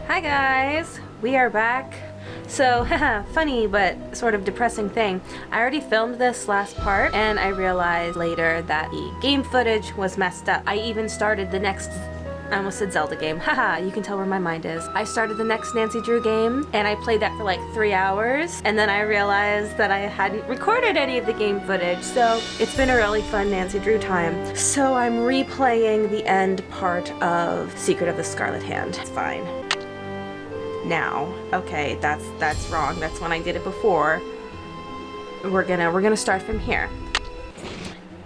Hi guys, we are back. So, haha, funny but sort of depressing thing. I already filmed this last part and I realized later that the game footage was messed up. I even started the next, I almost said Zelda game. Haha, you can tell where my mind is. I started the next Nancy Drew game and I played that for like 3 hours and then I realized that I hadn't recorded any of the game footage. So it's been a really fun Nancy Drew time. So I'm replaying the end part of Secret of the Scarlet Hand. It's fine. Now, okay, that's wrong. That's when I did it before. We're gonna start from here.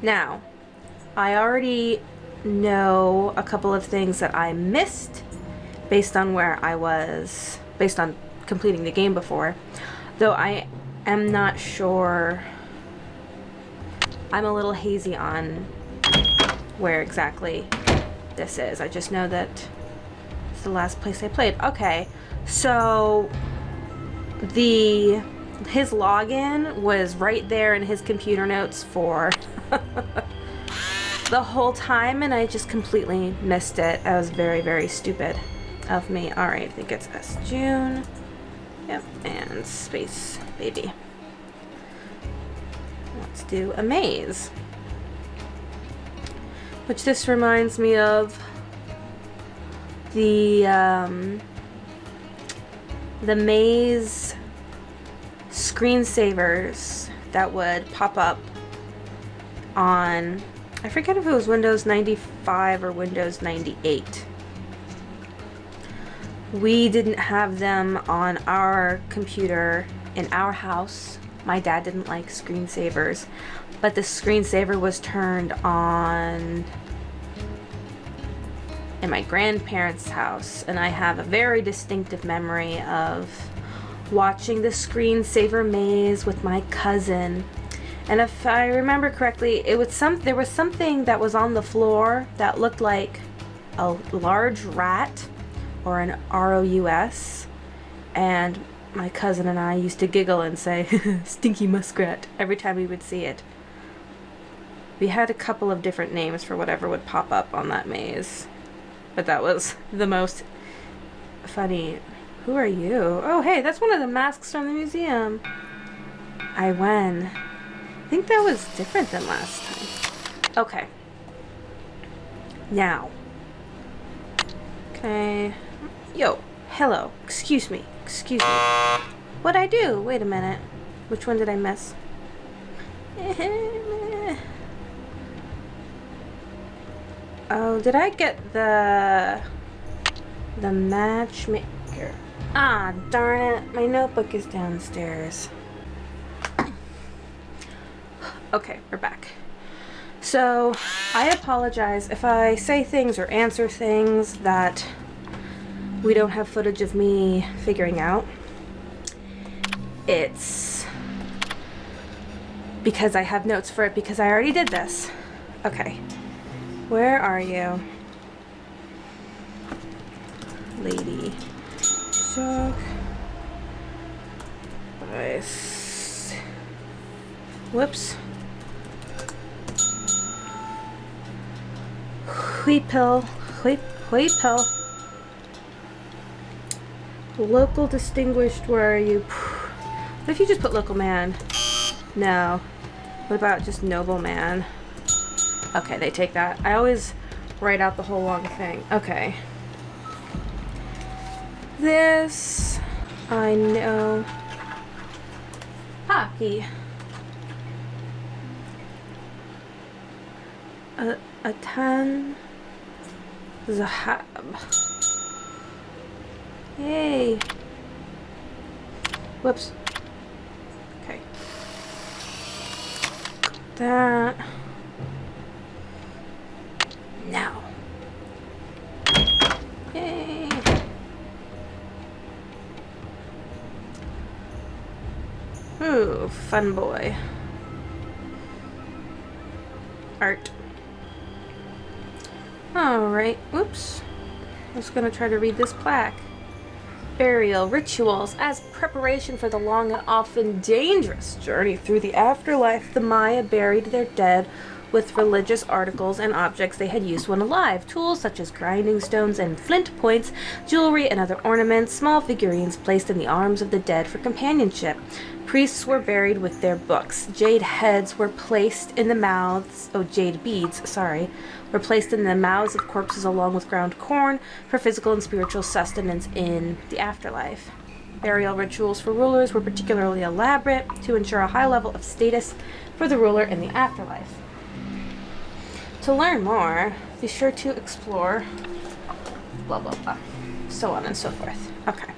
Now, I already know a couple of things that I missed based on where I was, based on completing the game before, though I am not sure. I'm a little hazy on where exactly this is. I just know that it's the last place I played. Okay. So his login was right there in his computer notes for the whole time and I just completely missed it. That was very, very stupid of me. Alright, I think it's S June. Yep, and space baby. Let's do a maze. Which this reminds me of the maze screensavers that would pop up on, I forget if it was Windows 95 or Windows 98. We didn't have them on our computer in our house. My dad didn't like screensavers, but the screensaver was turned on in my grandparents' house, and I have a very distinctive memory of watching the screensaver maze with my cousin. And if I remember correctly, there was something that was on the floor that looked like a large rat or an ROUS, and my cousin and I used to giggle and say stinky muskrat every time we would see it. We had a couple of different names for whatever would pop up on that maze, but that was the most funny. Who are you? Oh, hey, that's one of the masks from the museum. I won. I think that was different than last time. Okay. Now. Okay. Yo, hello. Excuse me. Excuse me. What'd I do? Wait a minute. Which one did I miss? Oh, did I get the matchmaker? Ah, darn it. My notebook is downstairs. Okay, we're back. So, I apologize if I say things or answer things that we don't have footage of me figuring out. It's because I have notes for it because I already did this. Okay. Where are you? Lady. Shock. Nice. Whoops. Wheat pill. Wheat pill. Local distinguished, where are you? What if you just put local man? No. What about just noble man? Okay, they take that. I always write out the whole long thing. Okay. This, I know. Hockey. A ton. Zahab. Yay. Whoops. Okay. That. Now. Yay. Ooh, fun boy. Art. Alright, whoops. I was gonna try to read this plaque. Burial rituals. As preparation for the long and often dangerous journey through the afterlife, the Maya buried their dead with religious articles and objects they had used when alive. Tools such as grinding stones and flint points, jewelry and other ornaments, small figurines placed in the arms of the dead for companionship. Priests were buried with their books. Jade heads were placed in the mouths, jade beads, were placed in the mouths of corpses along with ground corn for physical and spiritual sustenance in the afterlife. Burial rituals for rulers were particularly elaborate to ensure a high level of status for the ruler in the afterlife. To learn more, be sure to explore blah blah blah, so on and so forth. Okay.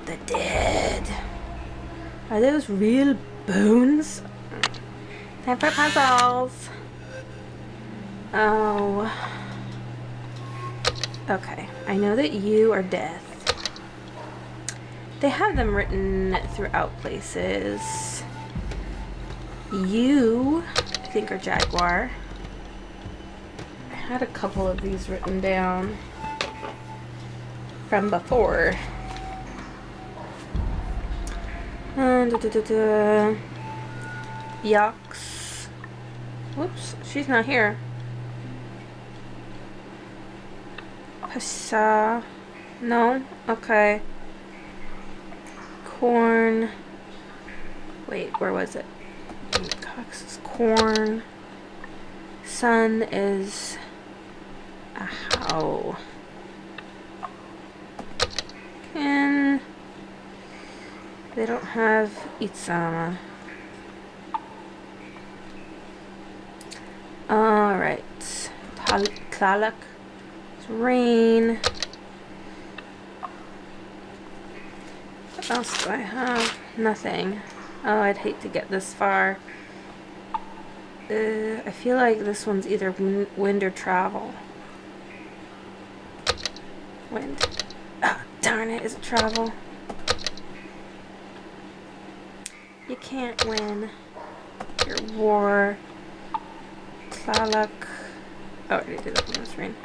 The dead. Are those real bones? Time for puzzles. Oh. Okay. I know that you are death. They have them written throughout places. You, I think, are jaguar. I had a couple of these written down from before. Yucks. Whoops, she's not here. Pasa. No? Okay. Corn. Wait, where was it? Cox is corn. Sun is a how. They don't have Itsama. Alright. Tlalak is rain. What else do I have? Nothing. Oh, I'd hate to get this far. I feel like this one's either wind or travel. Wind. Ah, darn it, is it travel? You can't win. Your war. Tlalak. Oh, I already did that one this rain.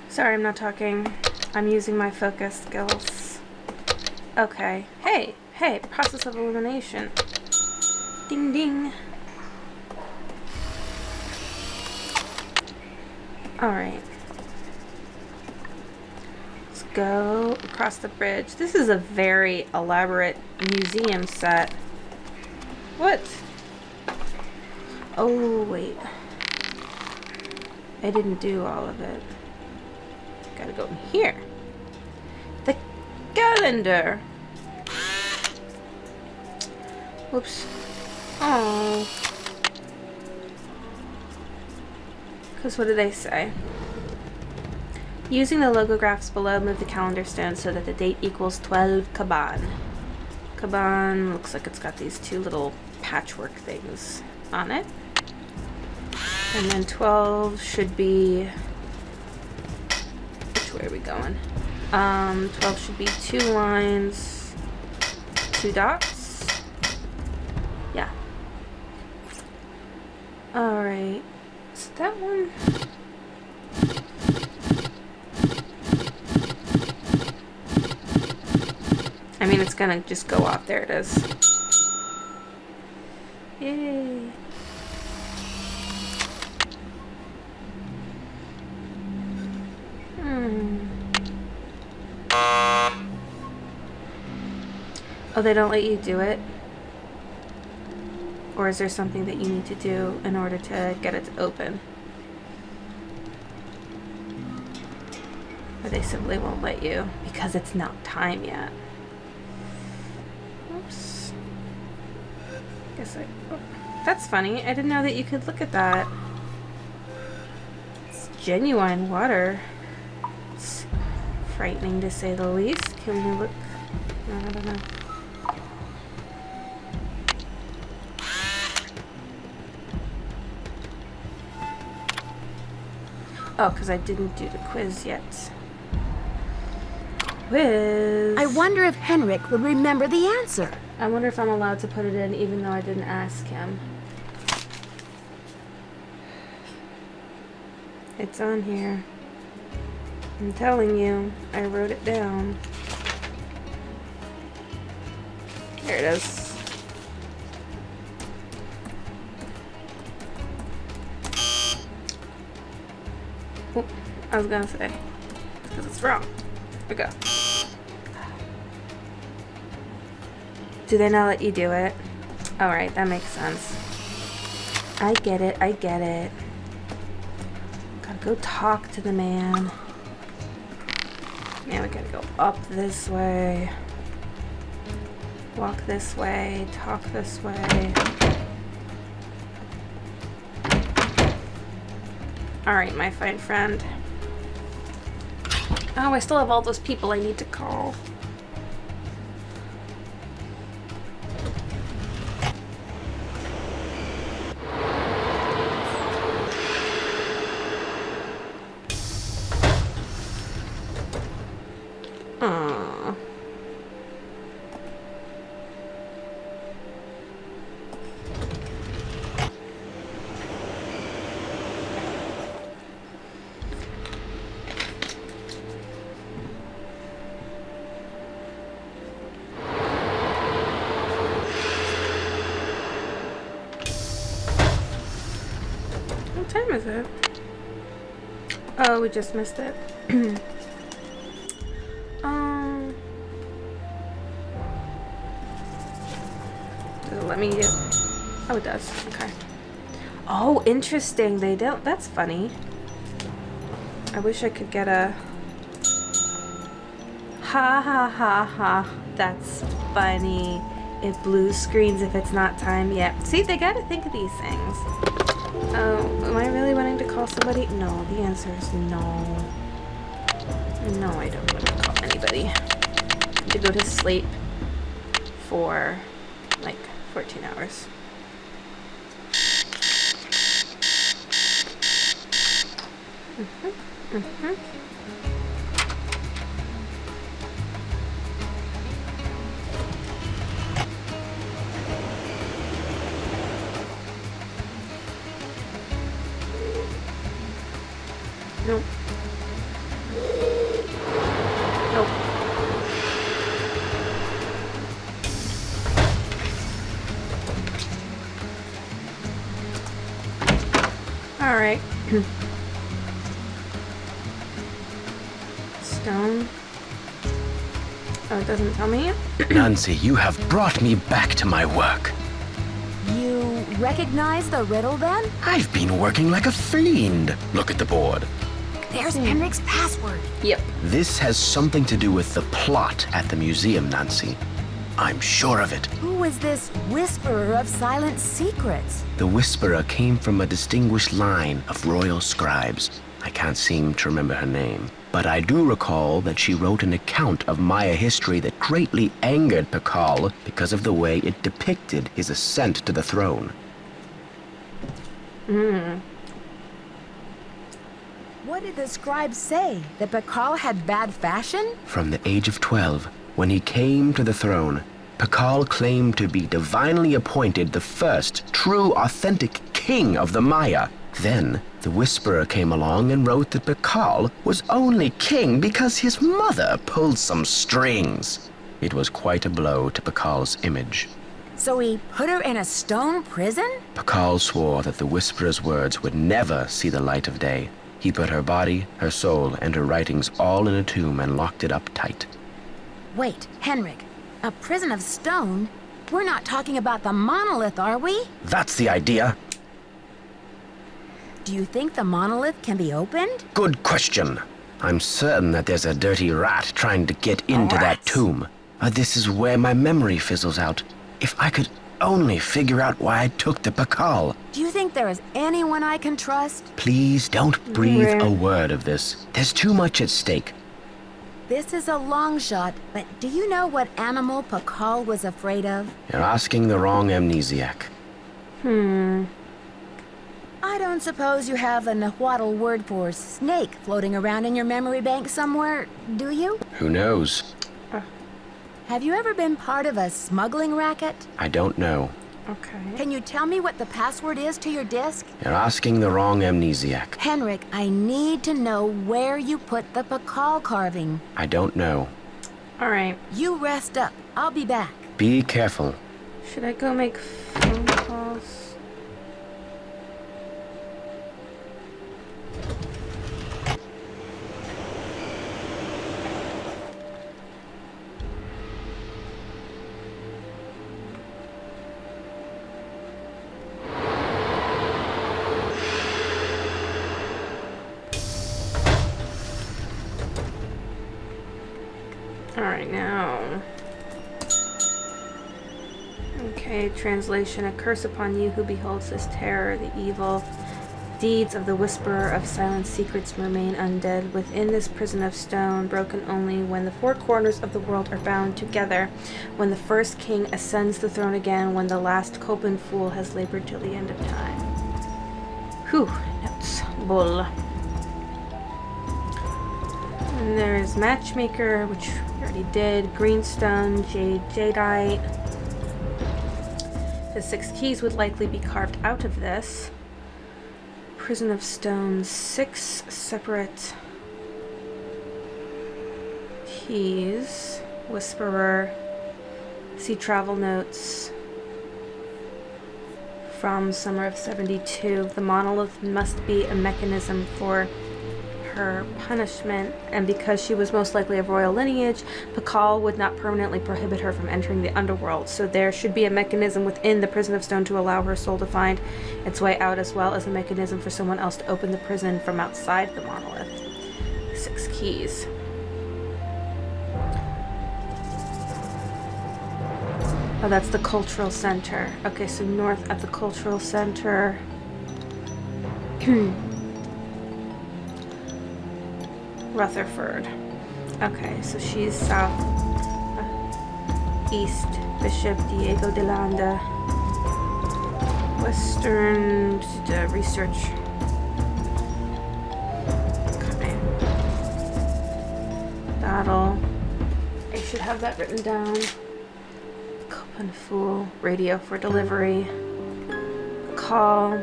Sorry, I'm not talking. I'm using my focus skills. Okay. Hey, process of elimination. Ding ding. Alright. Let's go across the bridge. This is a very elaborate museum set. What? Oh, wait. I didn't do all of it. Gotta go in here. The calendar. Whoops. Oh. Because what do they say? Using the logographs below, move the calendar stone so that the date equals 12 Kaban. Kaban looks like it's got these two little patchwork things on it. And then 12 should be... Which way are we going? 12 should be 2 lines, 2 dots. Yeah. Alright. Is that one? I mean, it's gonna just go off. There it is. Yay. Oh, they don't let you do it? Or is there something that you need to do in order to get it to open? Or they simply won't let you because it's not time yet. Oops. Oh, that's funny. I didn't know that you could look at that. It's genuine water. It's frightening to say the least. Can we look? No, I don't know. Oh, because I didn't do the quiz yet. Quiz. I wonder if Henrik will remember the answer. I wonder if I'm allowed to put it in even though I didn't ask him. It's on here. I'm telling you, I wrote it down. Here it is. Oh, I was gonna say, because it's wrong. Here we go. Do they not let you do it? Alright, that makes sense. I get it, I get it. Gotta go talk to the man. Now we gotta go up this way. Walk this way, talk this way. Alright, my fine friend. Oh, I still have all those people I need to call. What time is it? Oh, we just missed it. Does it let me get... Oh, it does. Okay. Oh, interesting. They don't... That's funny. I wish I could get a... Ha ha ha ha. That's funny. It blue screens if it's not time yet. See, they gotta think of these things. Oh, am I really wanting to call somebody? No, the answer is no. No, I don't want to call anybody. I need to go to sleep for like 14 hours. Nope. Nope. All right. Stone. Oh, it doesn't tell me. Nancy, you have brought me back to my work. You recognize the riddle then? I've been working like a fiend. Look at the board. There's Henrik's password. Yep. This has something to do with the plot at the museum, Nancy. I'm sure of it. Who is this whisperer of silent secrets? The Whisperer came from a distinguished line of royal scribes. I can't seem to remember her name. But I do recall that she wrote an account of Maya history that greatly angered Pacal because of the way it depicted his ascent to the throne. What did the scribes say? That Pacal had bad fashion? From the age of 12, when he came to the throne, Pacal claimed to be divinely appointed the first true authentic king of the Maya. Then, the Whisperer came along and wrote that Pacal was only king because his mother pulled some strings. It was quite a blow to Pacal's image. So he put her in a stone prison? Pacal swore that the Whisperer's words would never see the light of day. He put her body, her soul, and her writings all in a tomb and locked it up tight. Wait, Henrik, a prison of stone? We're not talking about the monolith, are we? That's the idea. Do you think the monolith can be opened? Good question. I'm certain that there's a dirty rat trying to get into that tomb. This is where my memory fizzles out. If I could only figure out why I took the Pacal. Do you think there is anyone I can trust? Please don't breathe a word of this. There's too much at stake. This is a long shot, but do you know what animal Pacal was afraid of? You're asking the wrong amnesiac. I don't suppose you have a Nahuatl word for snake floating around in your memory bank somewhere, do you? Who knows? Have you ever been part of a smuggling racket? I don't know. Okay. Can you tell me what the password is to your disk? You're asking the wrong amnesiac. Henrik, I need to know where you put the Pacal carving. I don't know. All right. You rest up. I'll be back. Be careful. Should I go make phone calls? All right, now. Okay, translation. A curse upon you who beholds this terror, the evil deeds of the whisperer of silent secrets remain undead within this prison of stone, broken only when the four corners of the world are bound together, when the first king ascends the throne again, when the last Copen fool has labored till the end of time. Whew, notes. Bull. And there's matchmaker, which we already did. Greenstone, jade, jadeite. The 6 keys would likely be carved out of this. Prison of Stones, 6 separate keys. Whisperer. See travel notes from summer of 72. The monolith must be a mechanism for her punishment, and because she was most likely of royal lineage, Pacal would not permanently prohibit her from entering the underworld, so there should be a mechanism within the prison of stone to allow her soul to find its way out, as well as a mechanism for someone else to open the prison from outside the monolith. 6 keys. Oh, that's the cultural center. Okay, so north at the cultural center. Rutherford. Okay, so she's south, east, Bishop Diego de Landa. Western research. Okay. Battle. I should have that written down. Copen Fool. Radio for delivery. Call.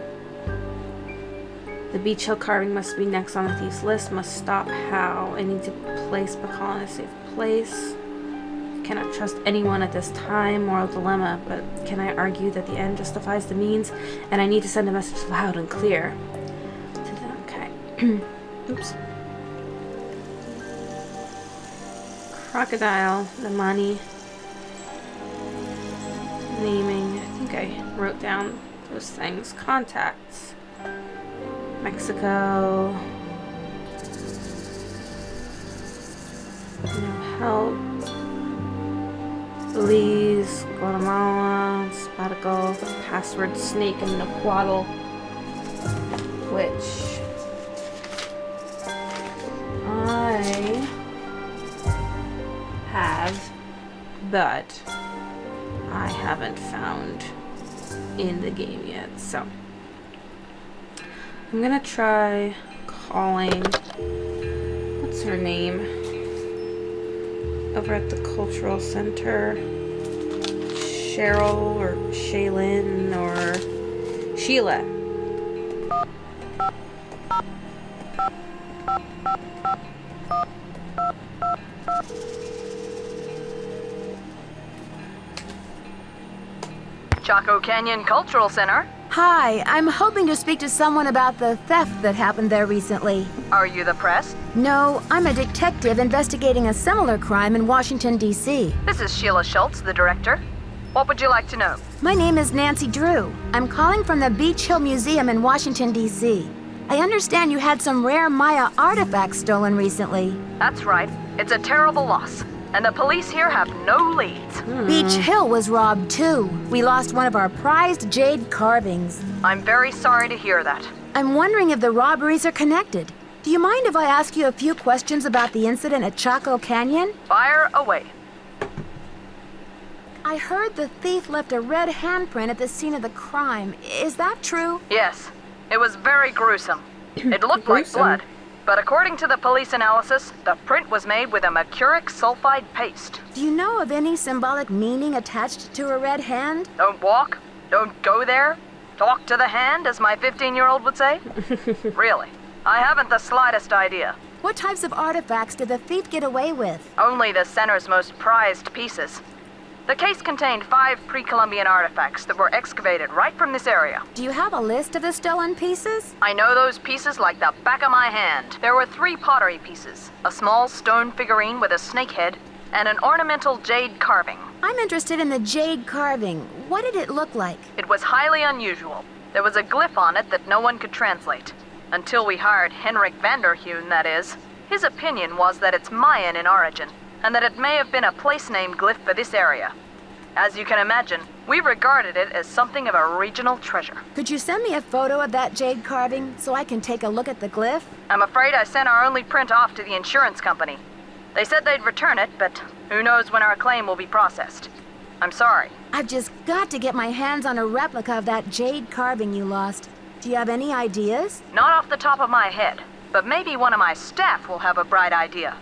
The Beech Hill carving must be next on the thief's list. Must stop. How? I need to place Pacal in a safe place. Cannot trust anyone at this time. Moral dilemma. But can I argue that the end justifies the means? And I need to send a message loud and clear to them. Okay. Oops. Crocodile. The money. Naming. I think I wrote down those things. Contacts. Mexico. No help. Belize, Guatemala, Spatical, password snake and Nahuatl, which I have, but I haven't found in the game yet, so I'm gonna try calling, what's her name, over at the cultural center, Cheryl or Shaylin or Sheila. Chaco Canyon Cultural Center. Hi, I'm hoping to speak to someone about the theft that happened there recently. Are you the press? No, I'm a detective investigating a similar crime in Washington, D.C. This is Sheila Schultz, the director. What would you like to know? My name is Nancy Drew. I'm calling from the Beech Hill Museum in Washington, D.C. I understand you had some rare Maya artifacts stolen recently. That's right. It's a terrible loss. And the police here have no leads. Beech Hill was robbed too. We lost one of our prized jade carvings. I'm very sorry to hear that. I'm wondering if the robberies are connected. Do you mind if I ask you a few questions about the incident at Chaco Canyon? Fire away. I heard the thief left a red handprint at the scene of the crime. Is that true? Yes. It was very gruesome. It looked like Gruesome. blood. But according to the police analysis, the print was made with a mercuric sulfide paste. Do you know of any symbolic meaning attached to a red hand? Don't walk, don't go there, talk to the hand, as my 15-year-old would say? Really, I haven't the slightest idea. What types of artifacts did the thief get away with? Only the center's most prized pieces. The case contained 5 pre-Columbian artifacts that were excavated right from this area. Do you have a list of the stolen pieces? I know those pieces like the back of my hand. There were 3 pottery pieces, a small stone figurine with a snake head, and an ornamental jade carving. I'm interested in the jade carving. What did it look like? It was highly unusual. There was a glyph on it that no one could translate. Until we hired Henrik Vanderheun, that is. His opinion was that it's Mayan in origin, and that it may have been a place-name glyph for this area. As you can imagine, we regarded it as something of a regional treasure. Could you send me a photo of that jade carving so I can take a look at the glyph? I'm afraid I sent our only print off to the insurance company. They said they'd return it, but who knows when our claim will be processed. I'm sorry. I've just got to get my hands on a replica of that jade carving you lost. Do you have any ideas? Not off the top of my head, but maybe one of my staff will have a bright idea.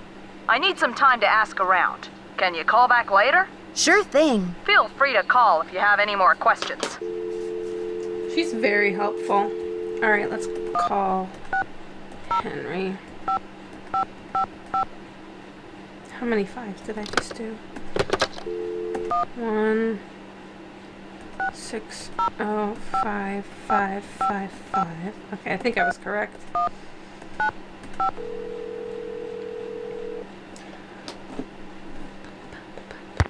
I need some time to ask around. Can you call back later? Sure thing. Feel free to call if you have any more questions. She's very helpful. All right, let's call Henry. How many 5s did I just do? 1 6 0 5 5 5 5. Okay, I think I was correct.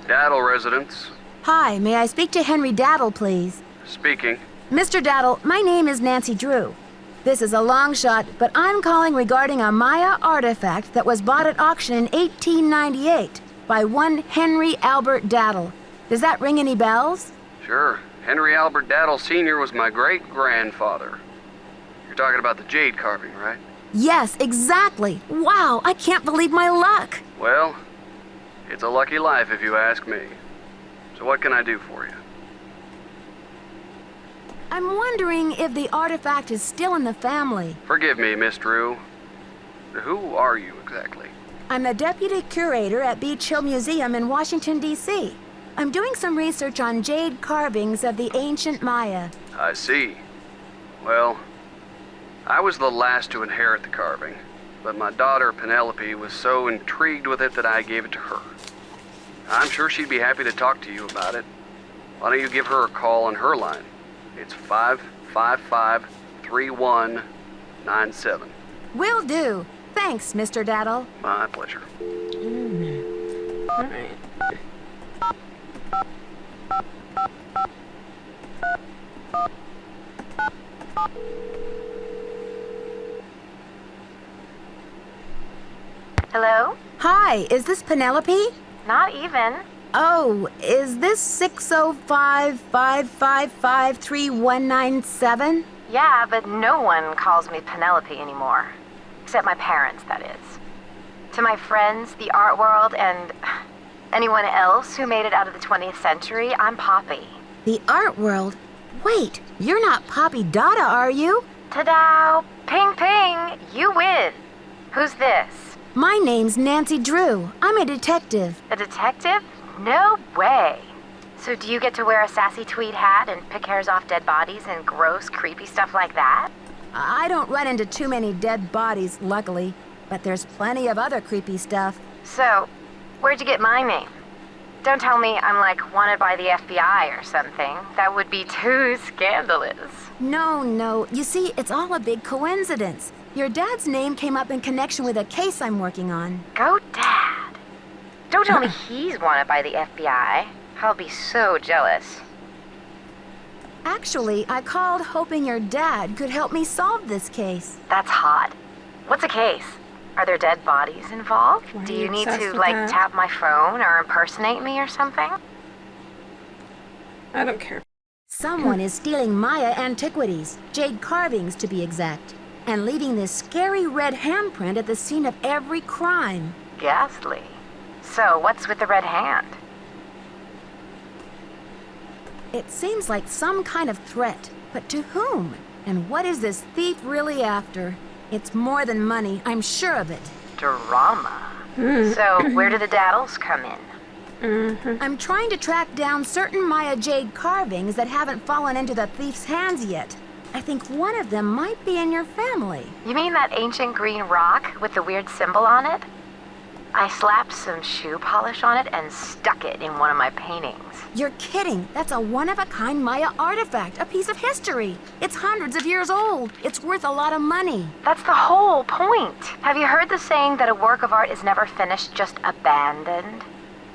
Daddle residence. Hi, may I speak to Henry Daddle, please? Speaking. Mr. Daddle, my name is Nancy Drew. This is a long shot, but I'm calling regarding a Maya artifact that was bought at auction in 1898 by one Henry Albert Daddle. Does that ring any bells? Sure. Henry Albert Daddle Sr. was my great-grandfather. You're talking about the jade carving, right? Yes, exactly. Wow, I can't believe my luck. Well, it's a lucky life if you ask me. So what can I do for you? I'm wondering if the artifact is still in the family. Forgive me, Miss Drew. Who are you exactly? I'm the deputy curator at Beech Hill Museum in Washington, D.C. I'm doing some research on jade carvings of the ancient Maya. I see. Well, I was the last to inherit the carving, but my daughter Penelope was so intrigued with it that I gave it to her. I'm sure she'd be happy to talk to you about it. Why don't you give her a call on her line? It's 555-3197. Will do. Thanks, Mr. Daddle. My pleasure. All right. Hello? Hi, is this Penelope? Not even. Oh, is this 605-555-3197? Yeah, but no one calls me Penelope anymore. Except my parents, that is. To my friends, the art world, and anyone else who made it out of the 20th century, I'm Poppy. The art world? Wait, you're not Poppy Dada, are you? Ta-da! Ping ping! You win! Who's this? My name's Nancy Drew. I'm a detective. A detective? No way! So do you get to wear a sassy tweed hat and pick hairs off dead bodies and gross, creepy stuff like that? I don't run into too many dead bodies, luckily, but there's plenty of other creepy stuff. So, where'd you get my name? Don't tell me I'm like wanted by the FBI or something. That would be too scandalous. No. You see, it's all a big coincidence. Your dad's name came up in connection with a case I'm working on. Go Dad. Don't tell me he's wanted by the FBI. I'll be so jealous. Actually, I called hoping your dad could help me solve this case. That's hot. What's a case? Are there dead bodies involved? Why are Do you you need obsessed to, with like, that? tap my phone or impersonate me or something? I don't care. Someone is stealing Maya antiquities, jade carvings to be exact, and leaving this scary red handprint at the scene of every crime. Ghastly. So, what's with the red hand? It seems like some kind of threat, but to whom? And what is this thief really after? It's more than money, I'm sure of it. Drama. So, where do the daddles come in? I'm trying to track down certain Maya jade carvings that haven't fallen into the thief's hands yet. I think one of them might be in your family. You mean that ancient green rock with the weird symbol on it? I slapped some shoe polish on it and stuck it in one of my paintings. You're kidding. That's a one-of-a-kind Maya artifact, a piece of history. It's hundreds of years old. It's worth a lot of money. That's the whole point. Have you heard the saying that a work of art is never finished, just abandoned?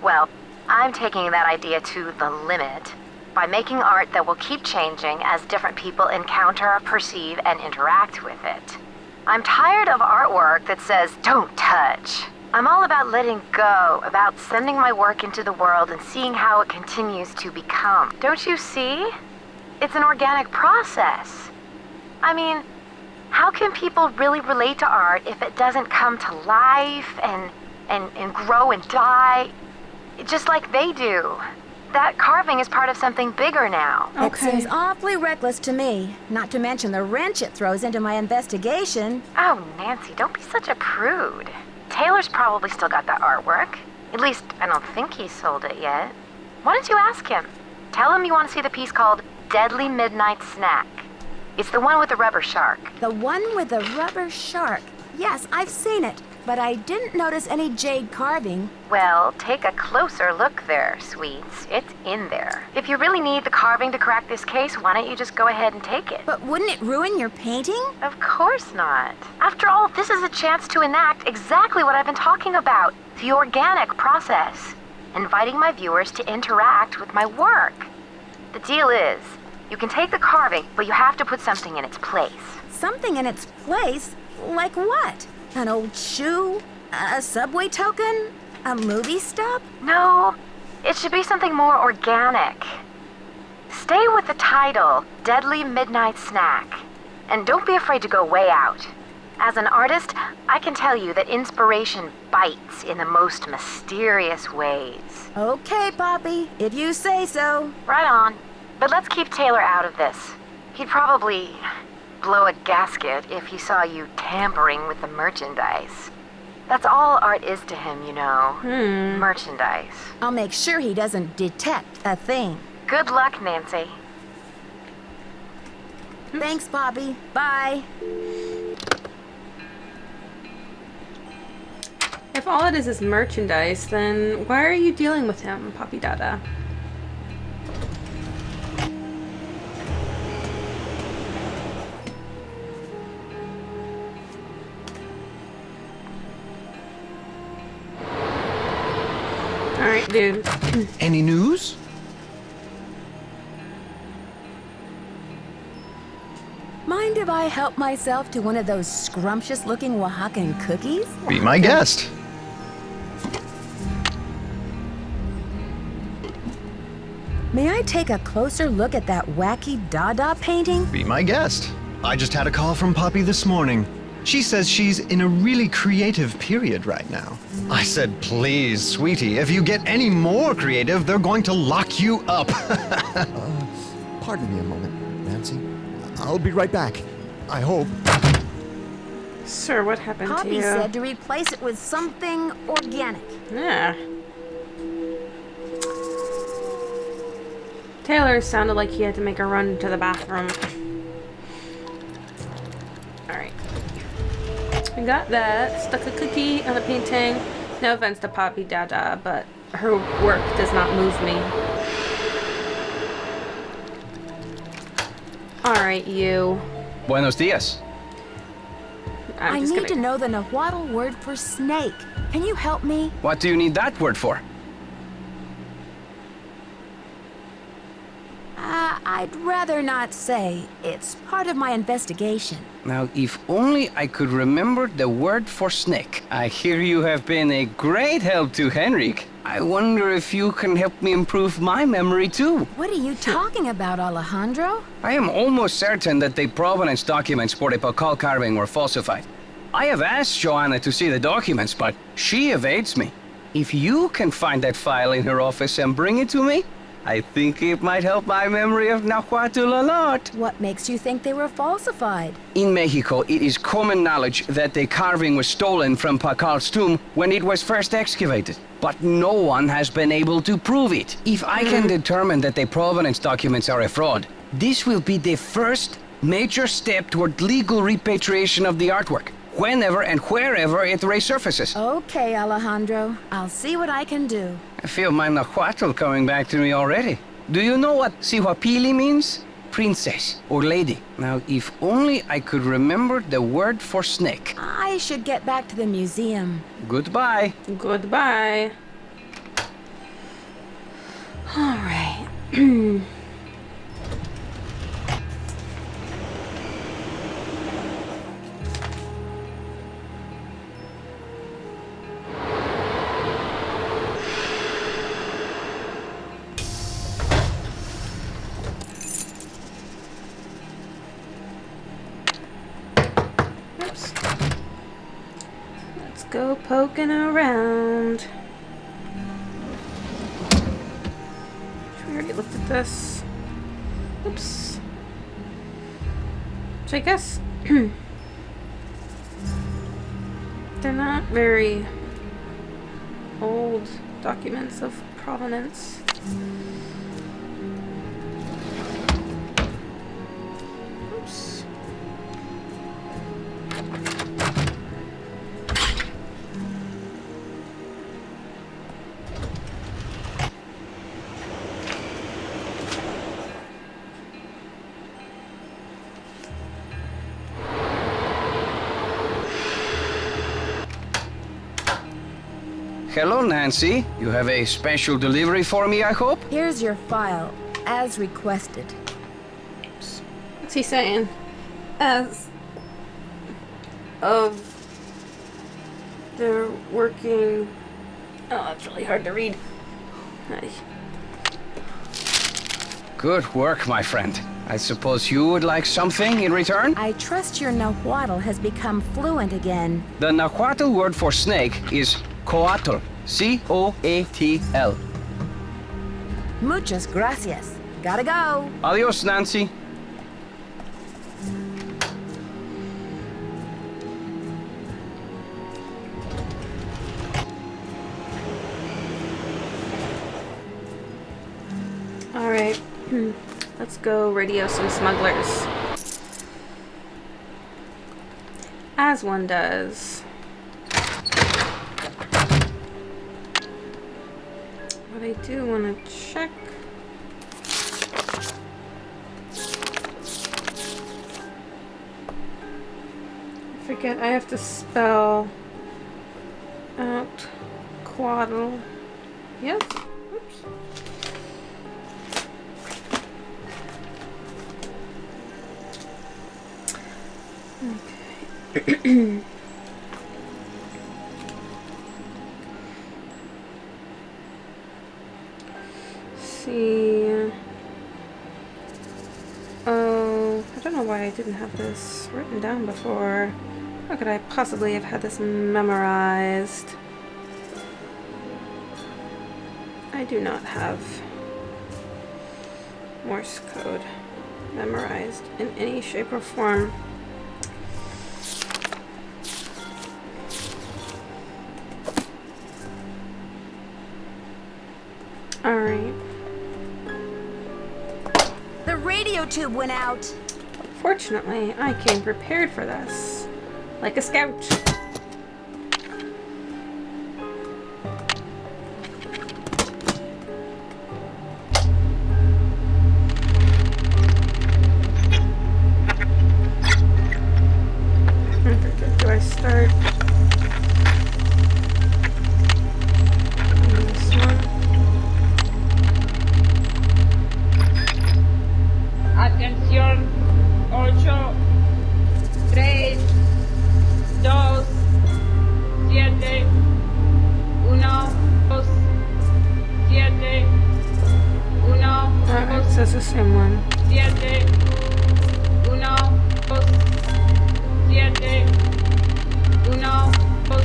Well, I'm taking that idea to the limit by making art that will keep changing as different people encounter, perceive, and interact with it. I'm tired of artwork that says, "Don't touch." I'm all about letting go, about sending my work into the world and seeing how it continues to become. Don't you see? It's an organic process. I mean, how can people really relate to art if it doesn't come to life and grow and die just like they do? That carving is part of something bigger now. It seems awfully reckless to me, not to mention the wrench it throws into my investigation. Oh, Nancy, don't be such a prude. Taylor's probably still got that artwork. At least, I don't think he sold it yet. Why don't you ask him? Tell him you want to see the piece called Deadly Midnight Snack. It's the one with the rubber shark. The one with the rubber shark. Yes, I've seen it, but I didn't notice any jade carving. Well, take a closer look there, sweets. It's in there. If you really need the carving to crack this case, why don't you just go ahead and take it? But wouldn't it ruin your painting? Of course not. After all, this is a chance to enact exactly what I've been talking about. The organic process. Inviting my viewers to interact with my work. The deal is, you can take the carving, but you have to put something in its place. Something in its place? Like what? An old shoe? A subway token? A movie stop? No, it should be something more organic. Stay with the title, Deadly Midnight Snack. And don't be afraid to go way out. As an artist, I can tell you that inspiration bites in the most mysterious ways. Okay, Poppy, if you say so. Right on. But let's keep Taylor out of this. He'd probably blow a gasket if he saw you tampering with the merchandise. That's all art is to him, you know. Merchandise. I'll make sure he doesn't detect a thing. Good luck, Nancy. Thanks, Poppy. Bye. If all it is merchandise, then why are you dealing with him, Poppy Dada? Alright, dude. Any news? Mind if I help myself to one of those scrumptious-looking Oaxacan cookies? Be my guest. May I take a closer look at that wacky Dada painting? Be my guest. I just had a call from Poppy this morning. She says she's in a really creative period right now. I said, please, sweetie, if you get any more creative, they're going to lock you up. Pardon me a moment, Nancy. I'll be right back. I hope. Sir, what happened to Poppy you? said to replace it with something organic. Yeah. Taylor sounded like he had to make a run to the bathroom. Alright. I got that. Stuck a cookie on the painting. No offense to Poppy Dada, but her work does not move me. Alright, you. Buenos dias. I need to know the Nahuatl word for snake. Can you help me? What do you need that word for? I'd rather not say. It's part of my investigation. Now, if only I could remember the word for snake. I hear you have been a great help to Henrik. I wonder if you can help me improve my memory too. What are you talking about, Alejandro? I am almost certain that the provenance documents for the Pacal carving were falsified. I have asked Joanna to see the documents, but she evades me. If you can find that file in her office and bring it to me, I think it might help my memory of Nahuatl a lot. What makes you think they were falsified? In Mexico, it is common knowledge that the carving was stolen from Pacal's tomb when it was first excavated. But no one has been able to prove it. If I can determine that the provenance documents are a fraud, this will be the first major step toward legal repatriation of the artwork, whenever and wherever it resurfaces. Okay, Alejandro. I'll see what I can do. I feel my Nahuatl coming back to me already. Do you know what Sihuapili means? Princess or lady. Now, if only I could remember the word for snake. I should get back to the museum. Goodbye. Goodbye. All right. Oops. Let's go poking around. We already looked at this. Oops. So I guess they're not very old documents of provenance. Oops. Hello, Nancy. You have a special delivery for me, I hope? Here's your file, as requested. What's he saying? As of they're working. Oh, that's really hard to read. Ay. Good work, my friend. I suppose you would like something in return? I trust your Nahuatl has become fluent again. The Nahuatl word for snake is coatl. C-O-A-T-L. Muchas gracias. Gotta go. Adios, Nancy. All right. Let's go radio some smugglers. As one does. But I do want to check. I forget, I have to spell out quaddle. Yes? Oops. Okay. See. Oh, I don't know why I didn't have this written down before. How could I possibly have had this memorized? I do not have Morse code memorized in any shape or form. Alright. The radio tube went out. Fortunately, I came prepared for this. Like a scout. Do I start on this one? Atención, 8, 3, 2, 7, 1, 2, 7, 1, It says the same one. 7, 1, 2, 7, 1, 2,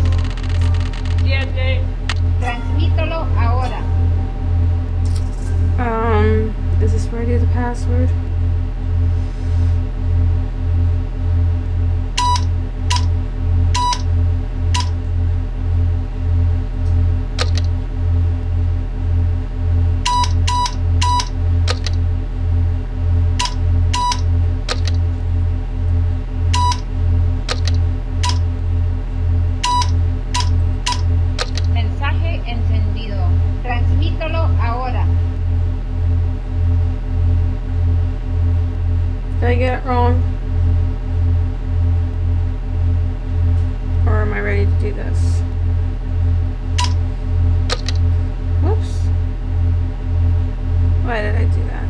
7. Transmítelo ahora. do this. Whoops. Why did I do that?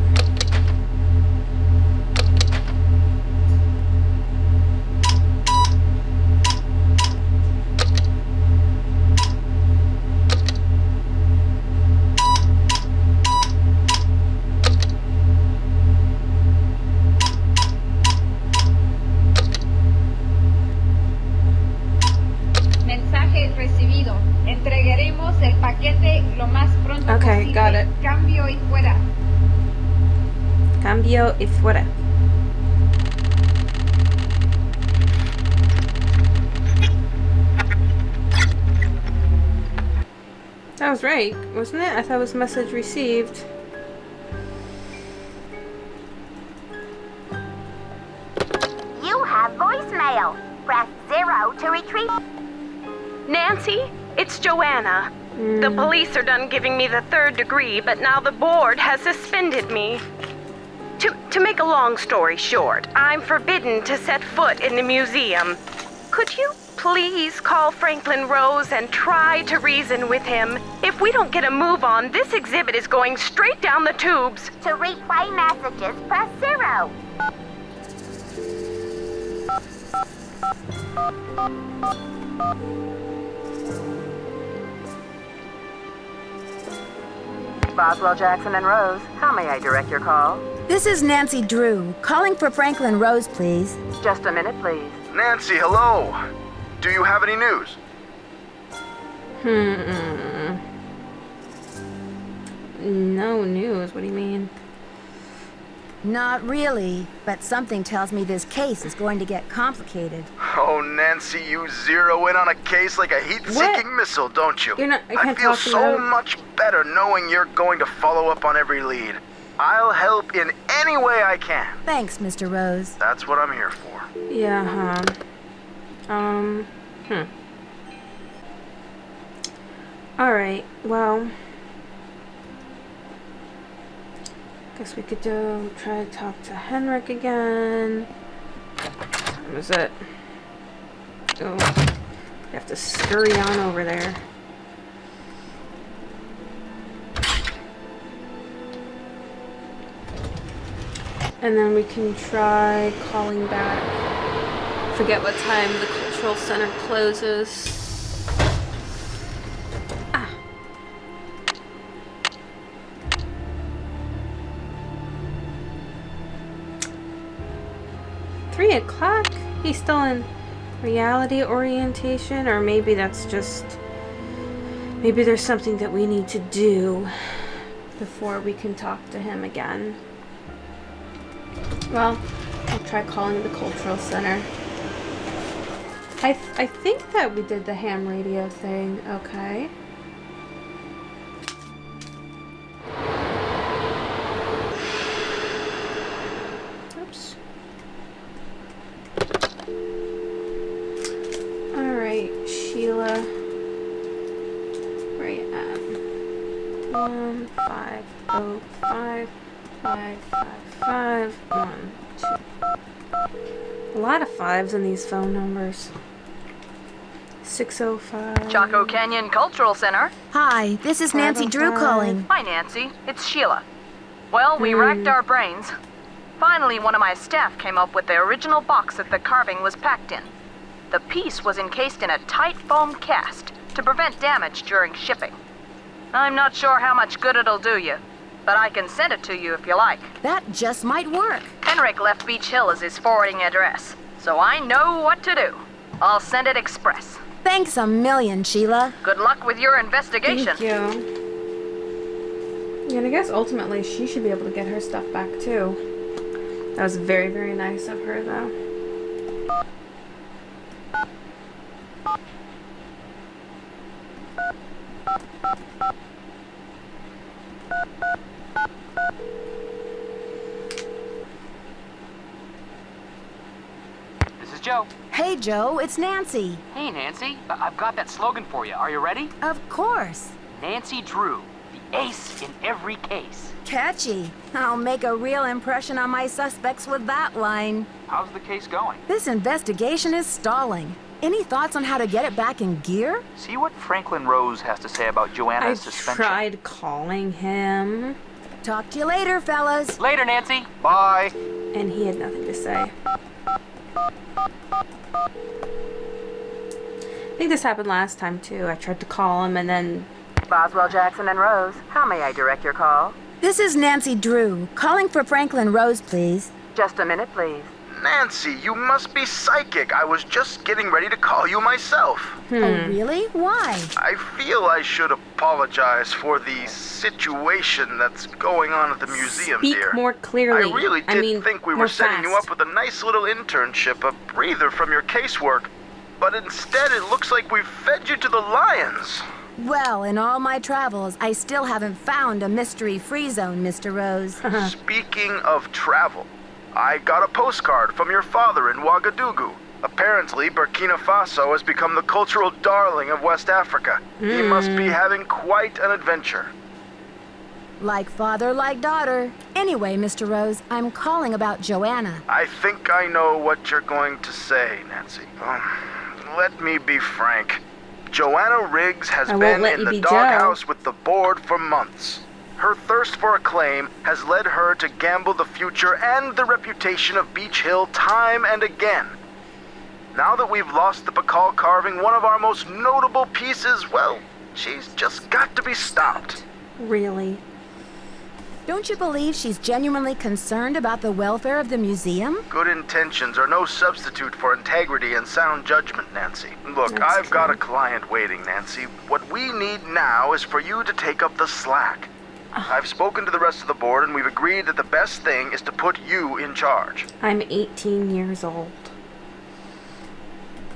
Mensaje recibido. Entregaremos el paquete lo más pronto Okay, posible. got it. Cambio y fuera. Cambio y fuera. That was right, wasn't it? I thought it was message received. You have voicemail. Press 0 to retrieve. Nancy, it's Joanna. The police are done giving me the 3rd degree, but now the board has suspended me. To make a long story short, I'm forbidden to set foot in the museum. Could you please call Franklin Rose and try to reason with him? If we don't get a move on, this exhibit is going straight down the tubes. To replay messages, press 0. Boswell, Jackson, and Rose, how may I direct your call? This is Nancy Drew, calling for Franklin Rose, please. Just a minute, please. Nancy, hello. Do you have any news? No news, what do you mean? Not really, but something tells me this case is going to get complicated. Oh, Nancy, you zero in on a case like a heat-seeking missile, don't you? You're not- I I can't feel talk to so you. much better knowing you're going to follow up on every lead. I'll help in any way I can. Thanks, Mr. Rose. That's what I'm here for. Yeah, Alright, well. Guess we could try to talk to Henrik again. What time is it? Oh, we have to scurry on over there. And then we can try calling back. Forget what time the cultural center closes. Ah. 3 o'clock? He's still in reality orientation, or maybe that's just... Maybe there's something that we need to do before we can talk to him again. Well, I'll try calling the cultural center. I think that we did the ham radio thing. Okay. Oops. Alright, Sheila. Where are you at? 150555512. A lot of 5s in these phone numbers. 605. Chaco Canyon Cultural Center. Hi, this is Nancy Drew calling. Hi, Nancy. It's Sheila. Well, we racked our brains. Finally, one of my staff came up with the original box that the carving was packed in. The piece was encased in a tight foam cast to prevent damage during shipping. I'm not sure how much good it'll do you, but I can send it to you if you like. That just might work. Henrik left Beech Hill as his forwarding address, so I know what to do. I'll send it express. Thanks a million, Sheila. Good luck with your investigation. Thank you. And I guess ultimately she should be able to get her stuff back too. That was very, very nice of her, though. This is Joe. Hey, Joe, it's Nancy. Hey, Nancy. I've got that slogan for you. Are you ready? Of course. Nancy Drew, the ace in every case. Catchy. I'll make a real impression on my suspects with that line. How's the case going? This investigation is stalling. Any thoughts on how to get it back in gear? See what Franklin Rose has to say about Joanna's I suspension. tried calling him. Talk to you later, fellas. Later, Nancy. Bye. And he had nothing to say. I think this happened last time too. I tried to call him and then... Boswell, Jackson, and Rose, how may I direct your call? This is Nancy Drew, calling for Franklin Rose, please. Just a minute, please. Nancy, you must be psychic. I was just getting ready to call you myself. Oh, really? Why? I feel I should apologize for the situation that's going on at the museum, Speak dear. more clearly. I really did think we were setting you up with a nice little internship, a breather from your casework. But instead, it looks like we've fed you to the lions. Well, in all my travels, I still haven't found a mystery-free zone, Mr. Rose. Speaking of travel, I got a postcard from your father in Ouagadougou. Apparently, Burkina Faso has become the cultural darling of West Africa. He must be having quite an adventure. Like father, like daughter. Anyway, Mr. Rose, I'm calling about Joanna. I think I know what you're going to say, Nancy. Let me be frank. Joanna Riggs has been in the doghouse with the board for months. Her thirst for acclaim has led her to gamble the future and the reputation of Beech Hill time and again. Now that we've lost the Pacal carving, one of our most notable pieces, well, she's just got to be stopped. Really? Don't you believe she's genuinely concerned about the welfare of the museum? Good intentions are no substitute for integrity and sound judgment, Nancy. Look, I've got a client waiting, Nancy. What we need now is for you to take up the slack. I've spoken to the rest of the board, and we've agreed that the best thing is to put you in charge. I'm 18 years old.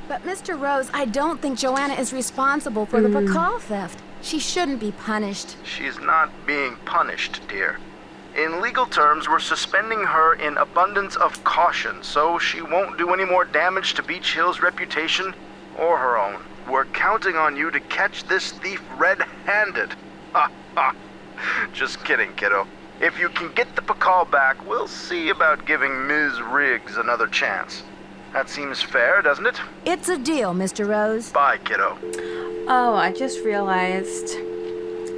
But Mr. Rose, I don't think Joanna is responsible for the Pacal theft. She shouldn't be punished. She's not being punished, dear. In legal terms, we're suspending her in abundance of caution, so she won't do any more damage to Beech Hill's reputation or her own. We're counting on you to catch this thief red-handed. Ha ha. Just kidding, kiddo. If you can get the Pacal back, we'll see about giving Ms. Riggs another chance. That seems fair, doesn't it? It's a deal, Mr. Rose. Bye, kiddo. Oh, I just realized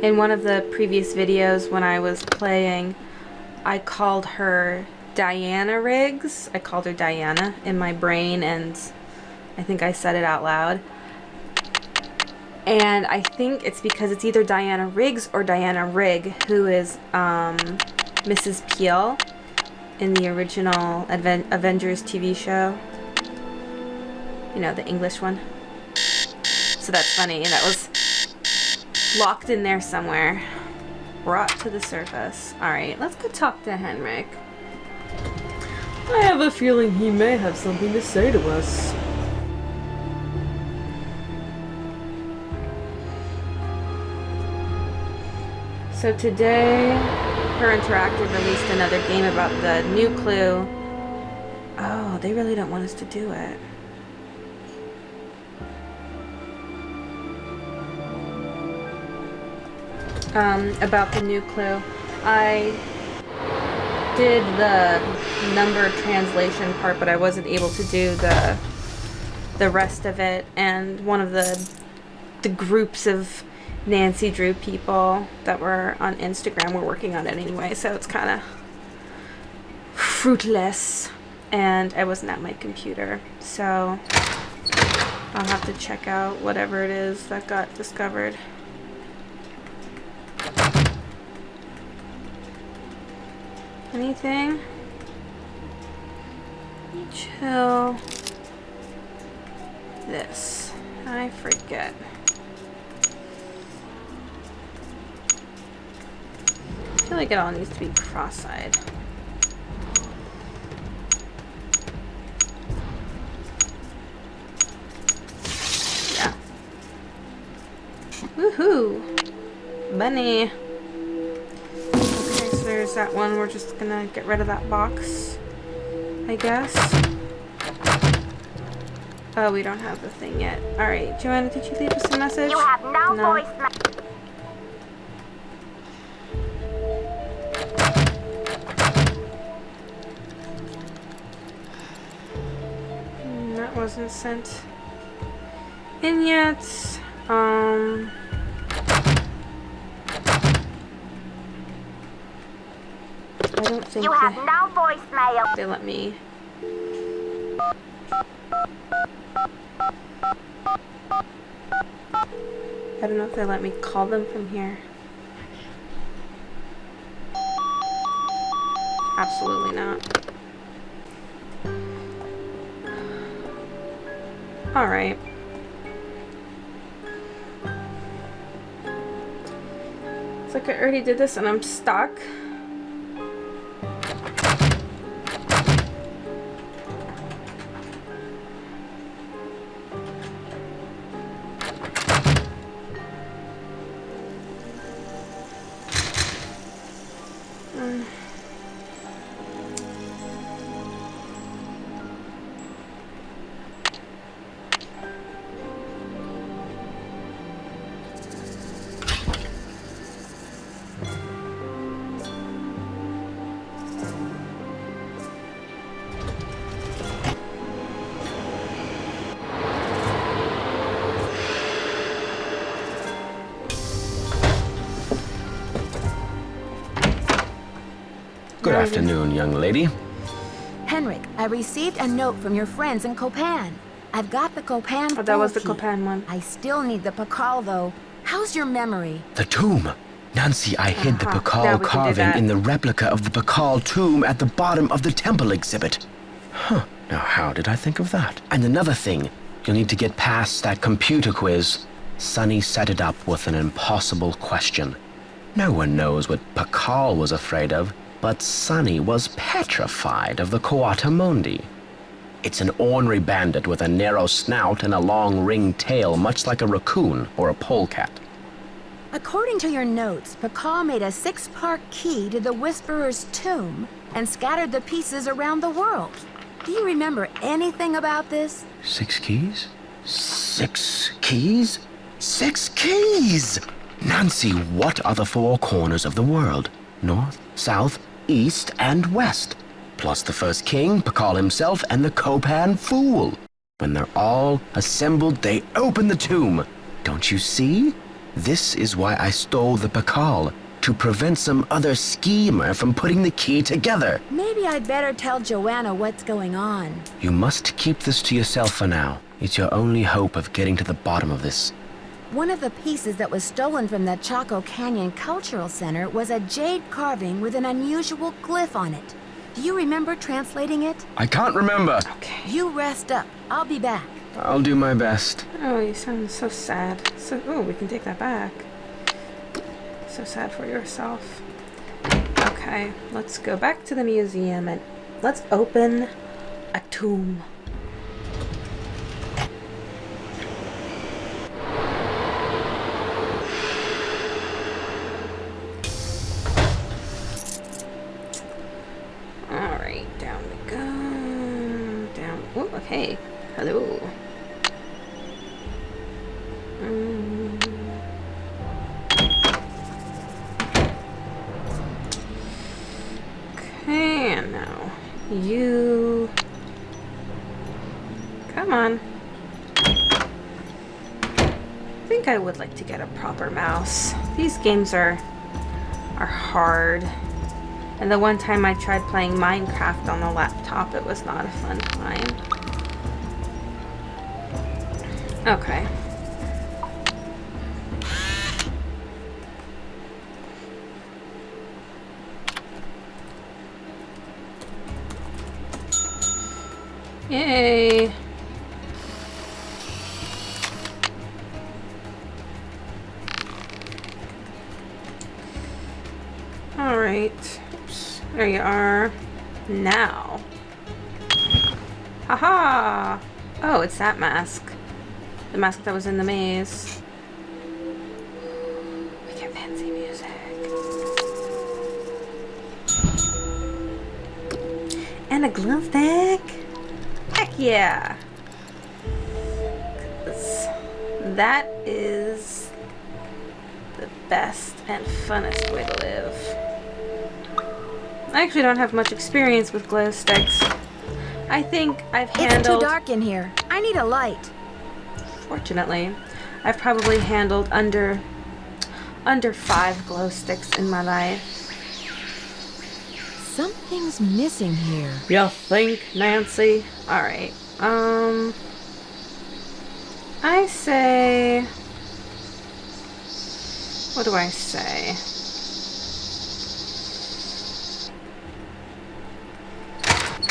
in one of the previous videos when I was playing, I called her Diana Riggs. I called her Diana in my brain, and I think I said it out loud. And I think it's because it's either Diana Riggs or Diana Rigg, who is Mrs. Peel in the original Avengers TV show. You know, the English one. So that's funny. That was locked in there somewhere. Brought to the surface. Alright, let's go talk to Henrik. I have a feeling he may have something to say to us. So today, Her Interactive released another game about the new clue. Oh, they really don't want us to do it. About the new clue. I did the number translation part, but I wasn't able to do the rest of it. And one of the groups of Nancy Drew people that were on Instagram were working on it anyway, so it's kind of fruitless. And I wasn't at my computer, so I'll have to check out whatever it is that got discovered. Anything? Chill. This. I forget. I feel like it all needs to be cross-eyed. Yeah. Woohoo! Bunny! Okay, so there's that one. We're just gonna get rid of that box, I guess. Oh, we don't have the thing yet. Alright, Joanna, did you leave us a message? You have no voicemail. That wasn't sent. in yet. I don't think you have no voicemail. They let me. I don't know if they let me call them from here. Absolutely not. Alright. It's like I already did this and I'm stuck. Good afternoon, young lady. Henrik, I received a note from your friends in Copan. I've got the Copan. Oh, that was the Copan one. I still need the Pacal, though. How's your memory? The tomb. Nancy, I hid the Pacal carving in the replica of the Pacal tomb at the bottom of the temple exhibit. Huh. Now, how did I think of that? And another thing, you'll need to get past that computer quiz. Sonny set it up with an impossible question. No one knows what Pacal was afraid of, but Sonny was petrified of the Coatamundi. It's an ornery bandit with a narrow snout and a long ringed tail, much like a raccoon or a polecat. According to your notes, Pacal made a 6-part key to the Whisperer's tomb and scattered the pieces around the world. Do you remember anything about this? 6 keys? 6 keys? 6 keys! Nancy, what are the 4 corners of the world? North, south, east, and west. Plus the first king, Pacal himself, and the Copan fool. When they're all assembled, they open the tomb. Don't you see? This is why I stole the Pacal, to prevent some other schemer from putting the key together. Maybe I'd better tell Joanna what's going on. You must keep this to yourself for now. It's your only hope of getting to the bottom of this. One of the pieces that was stolen from the Chaco Canyon Cultural Center was a jade carving with an unusual glyph on it. Do you remember translating it? I can't remember. Okay. You rest up. I'll be back. I'll do my best. Oh, you sound so sad. So, oh, we can take that back. So sad for yourself. Okay, let's go back to the museum and let's open a tomb. Alright, down we go. Down. Oh, okay. Hello. Okay, and now you. Come on. I think I would like to get a proper mouse. These games are hard. And the one time I tried playing Minecraft on the laptop, it was not a fun time. Okay. Yay. All right. Oops. There you are. Now. Haha! Oh, it's that mask. The mask that was in the maze. We get fancy music. And a glue stick. Heck yeah! 'Cause that is the best and funnest way to live. I actually don't have much experience with glow sticks. I think I've handled... It's too dark in here. I need a light. Fortunately, I've probably handled under 5 glow sticks in my life. Something's missing here. You think, Nancy? Alright. I say... What do I say?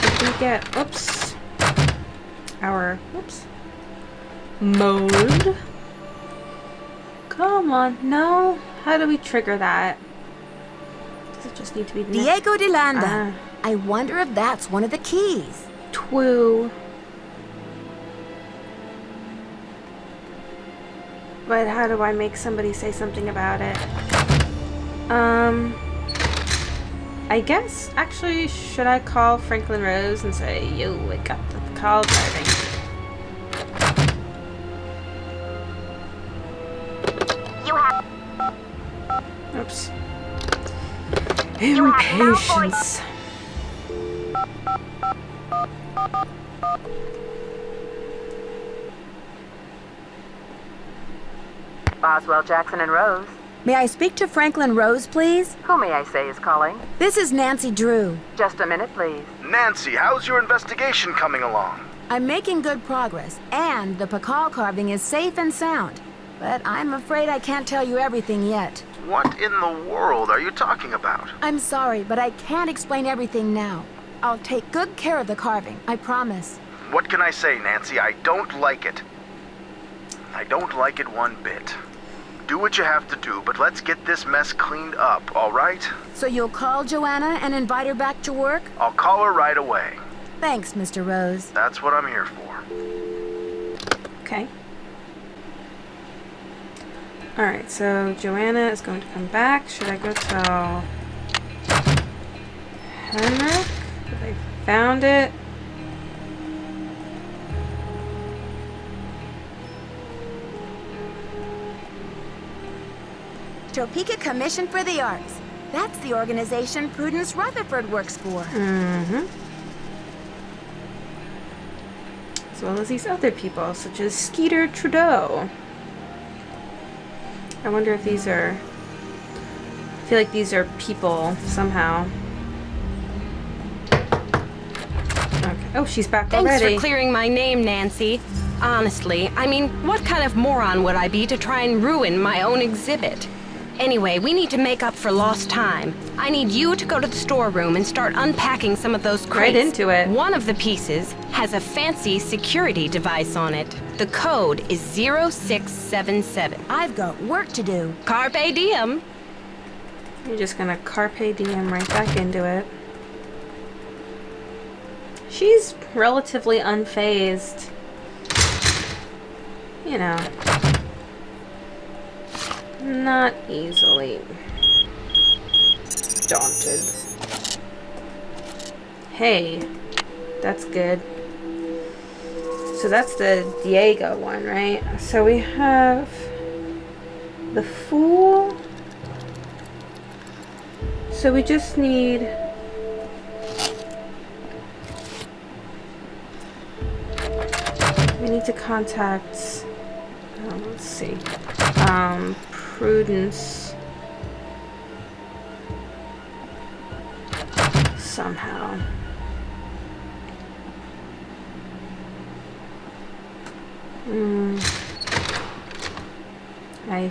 Did we get... Oops. Our... Oops. Mode. Come on. No. How do we trigger that? Does it just need to be... Diego de Landa. I wonder if that's one of the keys. Twoo. But how do I make somebody say something about it? I guess, actually, should I call Franklin Rose and say, yo, I got the call driving. You have... Oops. Impatience. Boswell, Jackson, and Rose. May I speak to Franklin Rose, please? Who may I say is calling? This is Nancy Drew. Just a minute, please. Nancy, how's your investigation coming along? I'm making good progress, and the Pacal carving is safe and sound. But I'm afraid I can't tell you everything yet. What in the world are you talking about? I'm sorry, but I can't explain everything now. I'll take good care of the carving, I promise. What can I say, Nancy? I don't like it. I don't like it one bit. Do what you have to do, but let's get this mess cleaned up, all right? So you'll call Joanna and invite her back to work? I'll call her right away. Thanks, Mr. Rose. That's what I'm here for. Okay. Alright, so Joanna is going to come back. Should I go tell Henrik that I found it? Topeka Commission for the Arts. That's the organization Prudence Rutherford works for. Mm-hmm. As well as these other people, such as Skeeter Trudeau. I wonder if these are... I feel like these are people, somehow. Okay. Oh, she's back already. Thanks for clearing my name, Nancy. Honestly, I mean, what kind of moron would I be to try and ruin my own exhibit? Anyway, we need to make up for lost time. I need you to go to the storeroom and start unpacking some of those crates. Right into it. One of the pieces has a fancy security device on it. The code is 0677. I've got work to do. Carpe diem. You're just gonna carpe diem right back into it. She's relatively unfazed. You know. Not easily daunted. Hey, that's good. So that's the Diego one, right? So we have the Fool. So we just need... We need to contact... let's see. Prudence. Somehow. I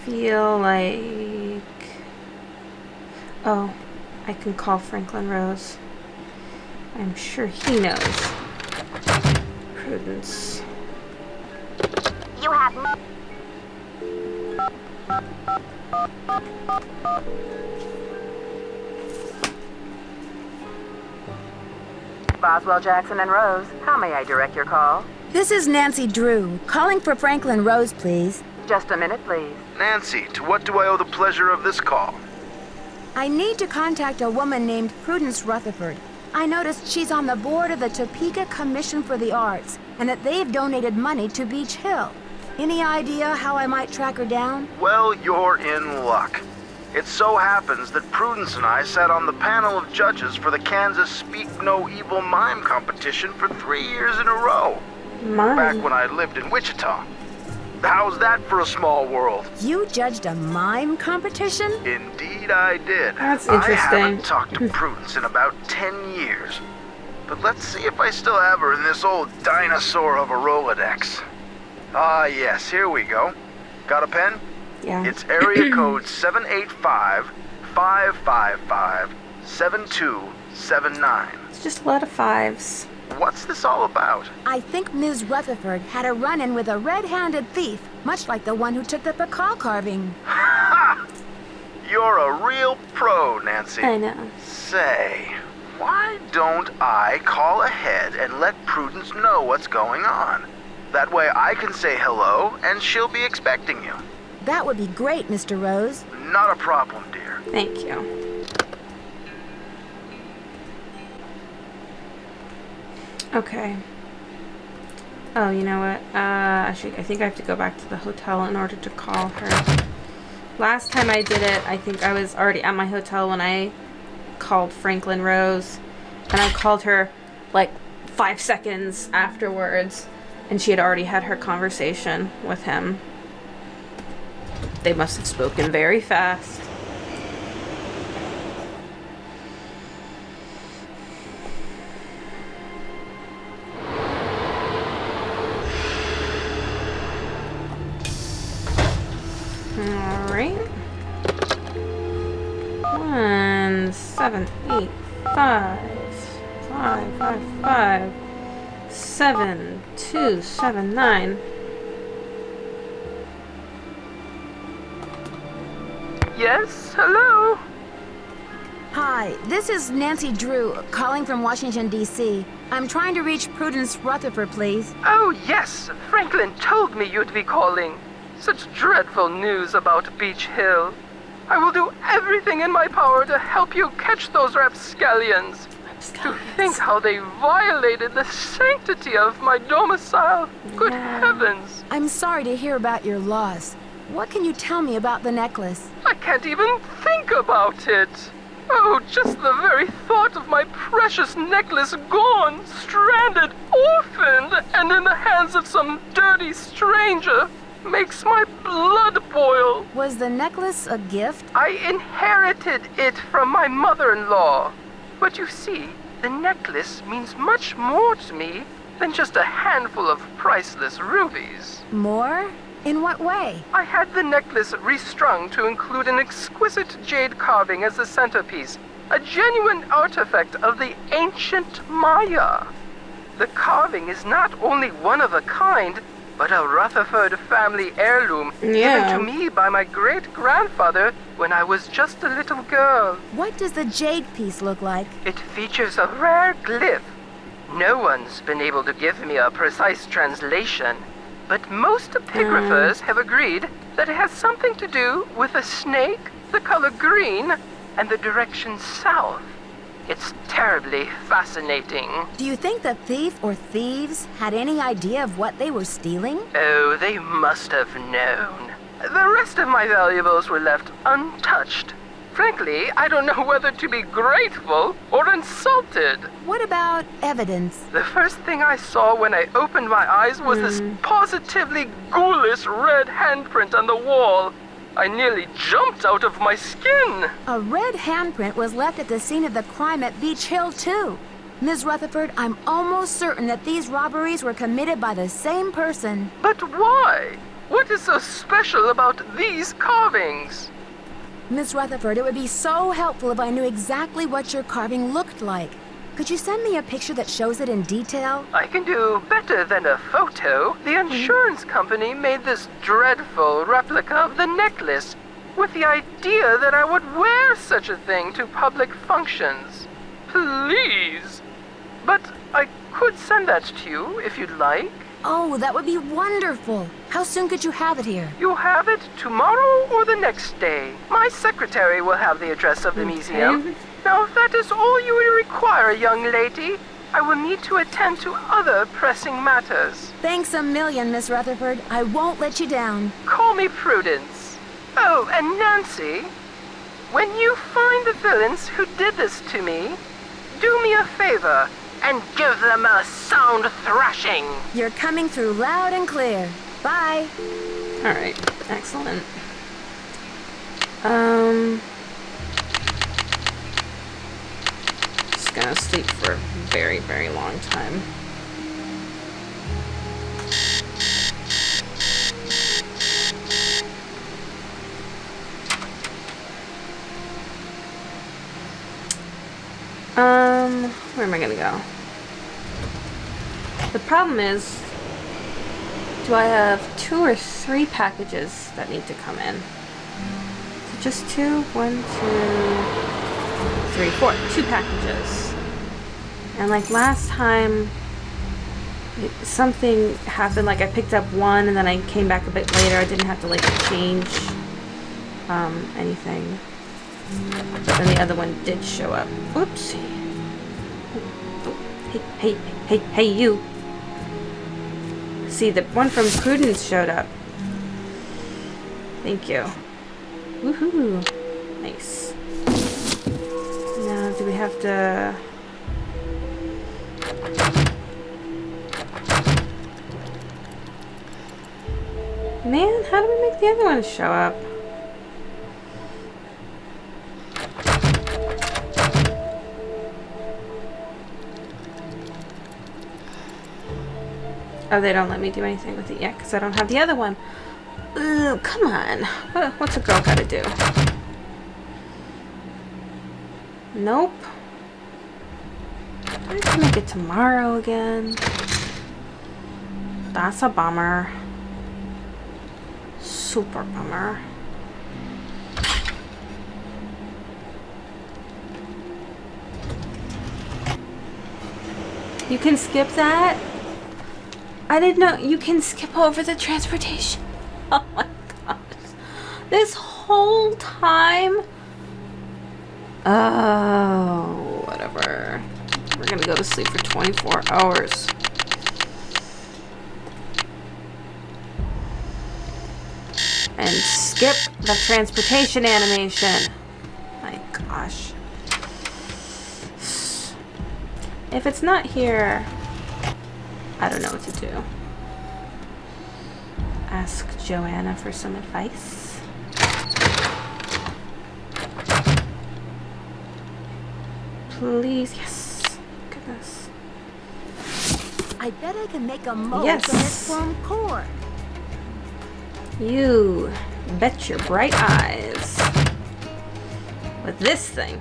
feel like... Oh, I can call Franklin Rose. I'm sure he knows. Prudence. You have... Boswell, Jackson, and Rose. How may I direct your call? This is Nancy Drew, calling for Franklin Rose, please. Just a minute, please. Nancy, to what do I owe the pleasure of this call? I need to contact a woman named Prudence Rutherford. I noticed she's on the board of the Topeka Commission for the Arts, and that they've donated money to Beech Hill. Any idea how I might track her down? Well, you're in luck. It so happens that Prudence and I sat on the panel of judges for the Kansas Speak No Evil Mime competition for 3 years in a row. Mime? Back when I lived in Wichita. How's that for a small world? You judged a mime competition? Indeed I did. That's interesting. I haven't talked to Prudence in about 10 years. But let's see if I still have her in this old dinosaur of a Rolodex. Ah, yes, here we go. Got a pen? Yeah. It's area code 785-555-7279. It's just a lot of fives. What's this all about? I think Ms. Rutherford had a run-in with a red-handed thief, much like the one who took the Pacal carving. Ha! You're a real pro, Nancy. I know. Say, why don't I call ahead and let Prudence know what's going on? That way I can say hello and she'll be expecting you. That would be great, Mr. Rose. Not a problem, dear. Thank you. Okay. Oh, you know what? I think I have to go back to the hotel in order to call her. Last time I did it, I think I was already at my hotel when I called Franklin Rose. And I called her like 5 seconds afterwards. And she had already had her conversation with him. They must have spoken very fast. Alright. 1 7 8 5 5 5 5 7 2 7 9. Yes, hello? Hi, this is Nancy Drew, calling from Washington, D.C. I'm trying to reach Prudence Rutherford, please. Oh, yes. Franklin told me you'd be calling. Such dreadful news about Beech Hill. I will do everything in my power to help you catch those rapscallions. To think how they violated the sanctity of my domicile. Good heavens. I'm sorry to hear about your loss. What can you tell me about the necklace? I can't even think about it. Oh, just the very thought of my precious necklace gone, stranded, orphaned, and in the hands of some dirty stranger makes my blood boil. Was the necklace a gift? I inherited it from my mother-in-law. But you see, the necklace means much more to me than just a handful of priceless rubies. More? In what way? I had the necklace restrung to include an exquisite jade carving as the centerpiece, a genuine artifact of the ancient Maya. The carving is not only one of a kind, but a Rutherford family heirloom given to me by my great-grandfather when I was just a little girl. What does the jade piece look like? It features a rare glyph. No one's been able to give me a precise translation, but most epigraphers have agreed that it has something to do with a snake, the color green, and the direction south. It's terribly fascinating. Do you think the thief or thieves had any idea of what they were stealing? Oh, they must have known. The rest of my valuables were left untouched. Frankly, I don't know whether to be grateful or insulted. What about evidence? The first thing I saw when I opened my eyes was this positively ghoulish red handprint on the wall. I nearly jumped out of my skin. A red handprint was left at the scene of the crime at Beech Hill, too. Ms. Rutherford, I'm almost certain that these robberies were committed by the same person. But why? What is so special about these carvings? Miss Rutherford, it would be so helpful if I knew exactly what your carving looked like. Could you send me a picture that shows it in detail? I can do better than a photo. The insurance company made this dreadful replica of the necklace with the idea that I would wear such a thing to public functions. Please. But I could send that to you if you'd like. Oh, that would be wonderful. How soon could you have it here? You'll have it tomorrow or the next day. My secretary will have the address of the museum. Now, if that is all you will require, young lady, I will need to attend to other pressing matters. Thanks a million, Miss Rutherford. I won't let you down. Call me Prudence. Oh, and Nancy, when you find the villains who did this to me, do me a favor and give them a sound thrashing. You're coming through loud and clear. Bye. Alright, excellent. Just gonna sleep for a very, very long time. Where am I gonna go? The problem is, do I have 2 or 3 packages that need to come in? Is it just 2? 1, 2, 3, 4. 2 packages. And like last time, something happened, like I picked up one and then I came back a bit later. I didn't have to like change anything. But then the other one did show up. Oopsie. Hey, you. See, the one from Prudence showed up. Thank you. Woohoo. Nice. Now, do we have to... Man, how do we make the other one show up? Oh, they don't let me do anything with it yet because I don't have the other one. Ooh, come on. What's a girl gotta do? Nope. I have to make it tomorrow again. That's a bummer. Super bummer. You can skip that? I didn't know you can skip over the transportation. Oh my gosh. This whole time? Oh, whatever. We're gonna go to sleep for 24 hours. And skip the transportation animation. My gosh. If it's not here, I don't know what to do. Ask Joanna for some advice. Please, yes. Goodness. I bet I can make a mold Yes. from this foam core. You bet your bright eyes. With this thing.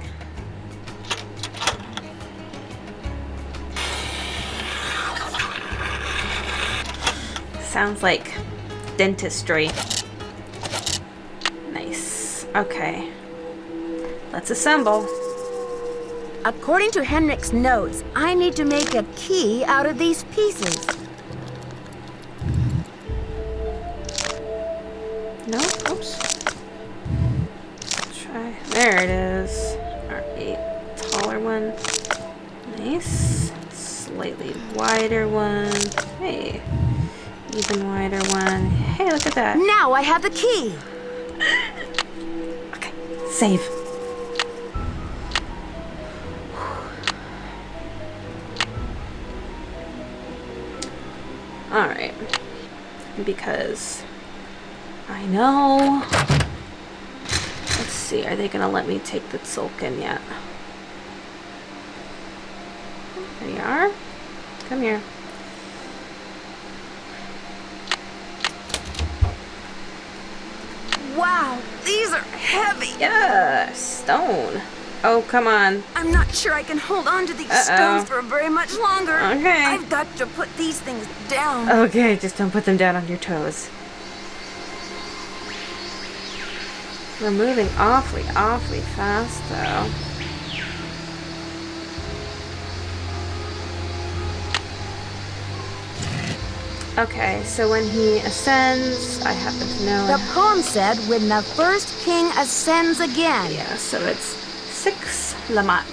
Sounds like dentistry. Nice. Okay. Let's assemble. According to Henrik's notes, I need to make a key out of these pieces. No? Oops. Try. There it is. Alright. Taller one. Nice. Slightly wider one. Hey. Even wider one. Hey, look at that. Now I have the key. Okay. Save. Alright. Because I know. Let's see, are they gonna let me take the Tzolk'in yet? There you are. Come here. Wow, these are heavy. Yeah, stone. Oh, come on. I'm not sure I can hold on to these stones for very much longer. Okay. I've got to put these things down. Okay, just don't put them down on your toes. We're moving awfully fast, though. Okay, so when he ascends, I happen to know... The poem said, when the first king ascends again. Yeah, so it's 6 Lamat.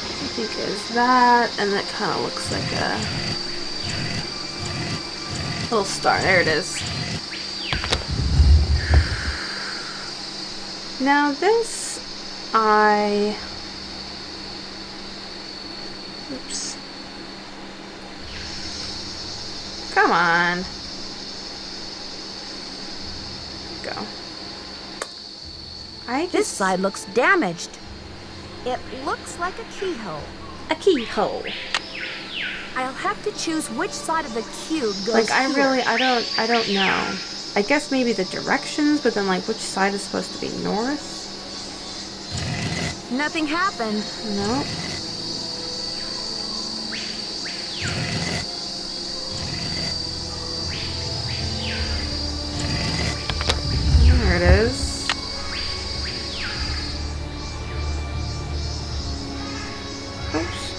I think is that, and that kind of looks like a little star. There it is. Now this, oops. Come on. Go. This side looks damaged. It looks like a keyhole. A keyhole. I'll have to choose which side of the cube goes Like, I here. don't know. I guess maybe the directions, but then, like, which side is supposed to be north? Nothing happened. No. There it is. Oops.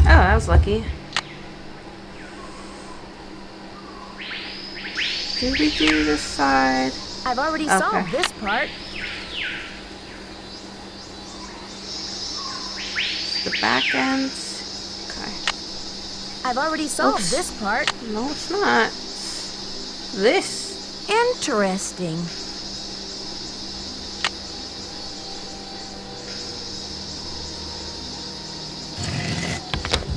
Oh, that was lucky. Did we do this side? I've already solved this part. The back end. Okay. I've already solved this part. No, it's not. This. Interesting.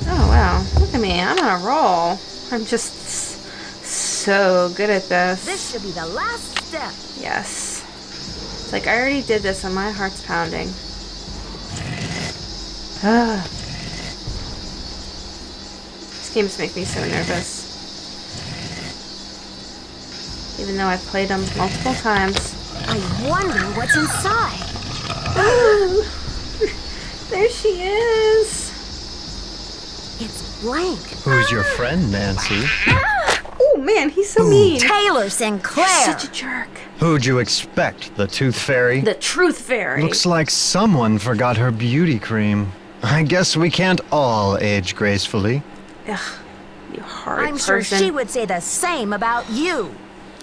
Oh, wow. Look at me. I'm on a roll. I'm just so good at this. This should be the last step. Yes. It's like I already did this and my heart's pounding. These games make me so nervous. Even though I've played them multiple times. I wonder what's inside. There she is. It's blank. Who's your friend, Nancy? Oh man, he's so mean. Taylor Sinclair. You're such a jerk. Who'd you expect? The Tooth Fairy? The Truth Fairy. Looks like someone forgot her beauty cream. I guess we can't all age gracefully. Ugh, you horrid I'm sure person. she would say the same about you.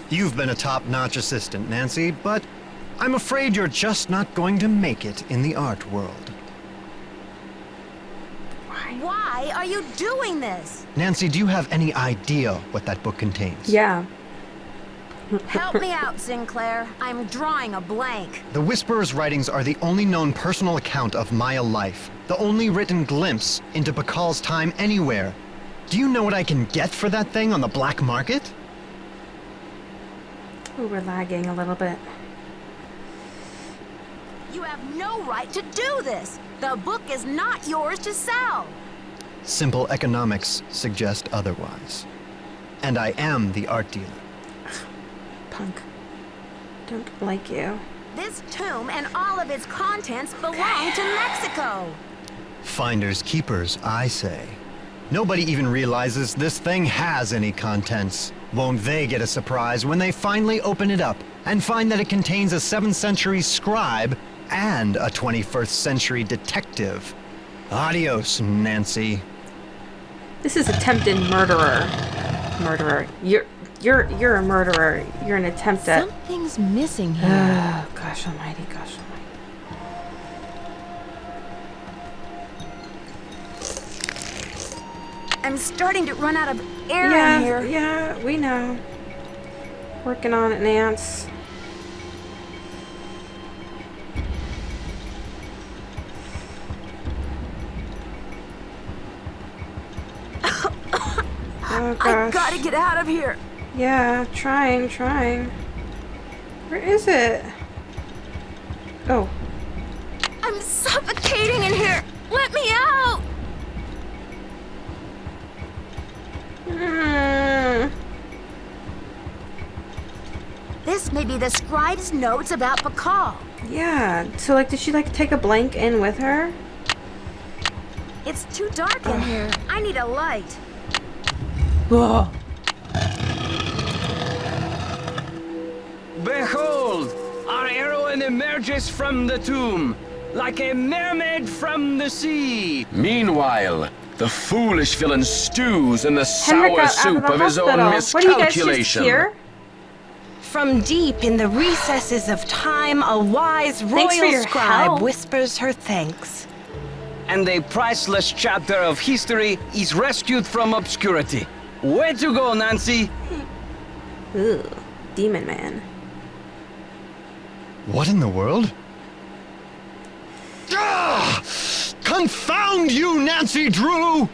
You've been a top-notch assistant, Nancy, but I'm afraid you're just not going to make it in the art world. Why are you doing this? Nancy, do you have any idea what that book contains? Yeah. Help me out, Sinclair. I'm drawing a blank. The Whisperer's writings are the only known personal account of Maya life, the only written glimpse into Pacal's time anywhere. Do you know what I can get for that thing on the black market? Ooh, we're lagging a little bit. You have no right to do this. The book is not yours to sell. Simple economics suggest otherwise. And I am the art dealer. Punk. Don't like you. This tomb and all of its contents belong to Mexico. Finders keepers, I say. Nobody even realizes this thing has any contents. Won't they get a surprise when they finally open it up and find that it contains a 7th century scribe and a 21st century detective? Adios, Nancy. This is attempted murderer. Murderer. You're a murderer. You're an attempt at... Something's missing here. Oh, gosh almighty, gosh almighty. I'm starting to run out of air Yeah, in here. yeah, we know. Working on it, Nance. Oh, gosh. I gotta get out of here. Yeah, trying. Where is it? Oh. I'm suffocating in here. Let me out. This may be the scribe's notes about Pacal. Yeah, so like, did she like take a blank in with her? It's too dark in here. I need a light. Whoa. Behold! Our heroine emerges from the tomb, like a mermaid from the sea. Meanwhile, the foolish villain stews in the sour soup of his own What do you guys just miscalculation. hear? From deep in the recesses of time, a wise Thanks for royal your scribe help. whispers her thanks. And a priceless chapter of history is rescued from obscurity. Way to go, Nancy! Ooh, Demon Man. What in the world? Ah! Confound you, Nancy Drew!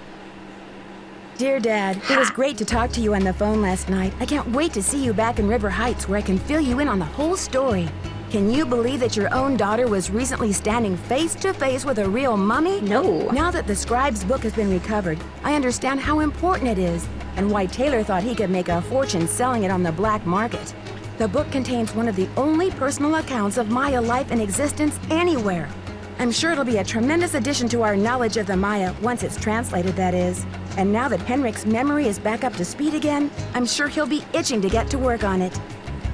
Dear Dad, it was great to talk to you on the phone last night. I can't wait to see you back in River Heights where I can fill you in on the whole story. Can you believe that your own daughter was recently standing face to face with a real mummy? No. Now that the scribe's book has been recovered, I understand how important it is and why Taylor thought he could make a fortune selling it on the black market. The book contains one of the only personal accounts of Maya life in existence anywhere. I'm sure it'll be a tremendous addition to our knowledge of the Maya once it's translated, that is. And now that Henrik's memory is back up to speed again, I'm sure he'll be itching to get to work on it.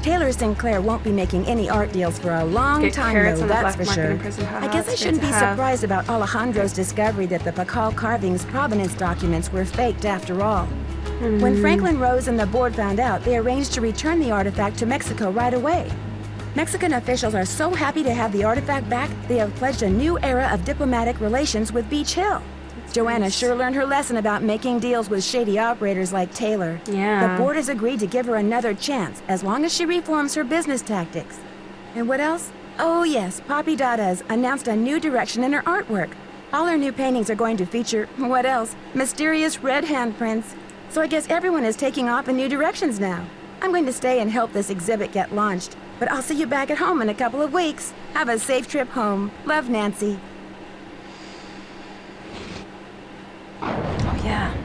Taylor Sinclair won't be making any art deals for a long time, though, that's for sure. I guess I shouldn't be surprised about Alejandro's discovery that the Pacal carving's provenance documents were faked after all. When Franklin Rose and the board found out, they arranged to return the artifact to Mexico right away. Mexican officials are so happy to have the artifact back, they have pledged a new era of diplomatic relations with Beech Hill. Joanna sure learned her lesson about making deals with shady operators like Taylor. Yeah. The board has agreed to give her another chance, as long as she reforms her business tactics. And what else? Oh yes, Poppy Dada's announced a new direction in her artwork. All her new paintings are going to feature, what else? Mysterious red handprints. So I guess everyone is taking off in new directions now. I'm going to stay and help this exhibit get launched, but I'll see you back at home in a couple of weeks. Have a safe trip home. Love, Nancy. Oh, yeah.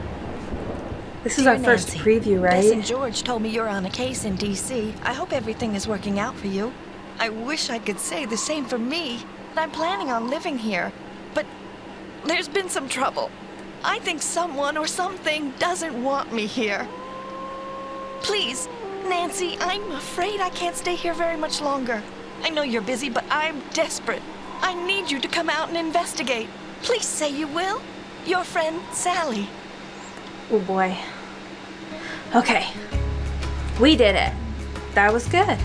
This is Dear our first Nancy, preview, right? Bess and George told me you're on a case in D.C. I hope everything is working out for you. I wish I could say the same for me. I'm planning on living here, but there's been some trouble. I think someone or something doesn't want me here. Please, Nancy, I'm afraid I can't stay here very much longer. I know you're busy, but I'm desperate. I need you to come out and investigate. Please say you will. Your friend, Sally. Oh boy. Okay. We did it. That was good.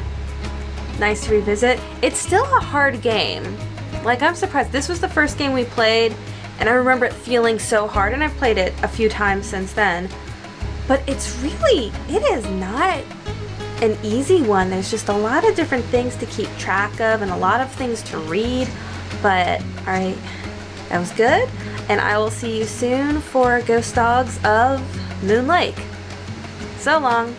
Nice to revisit. It's still a hard game. Like, I'm surprised. This was the first game we played, and I remember it feeling so hard, and I've played it a few times since then. But it is not an easy one. There's just a lot of different things to keep track of and a lot of things to read. But, alright, that was good. And I will see you soon for Ghost Dogs of Moon Lake. So long.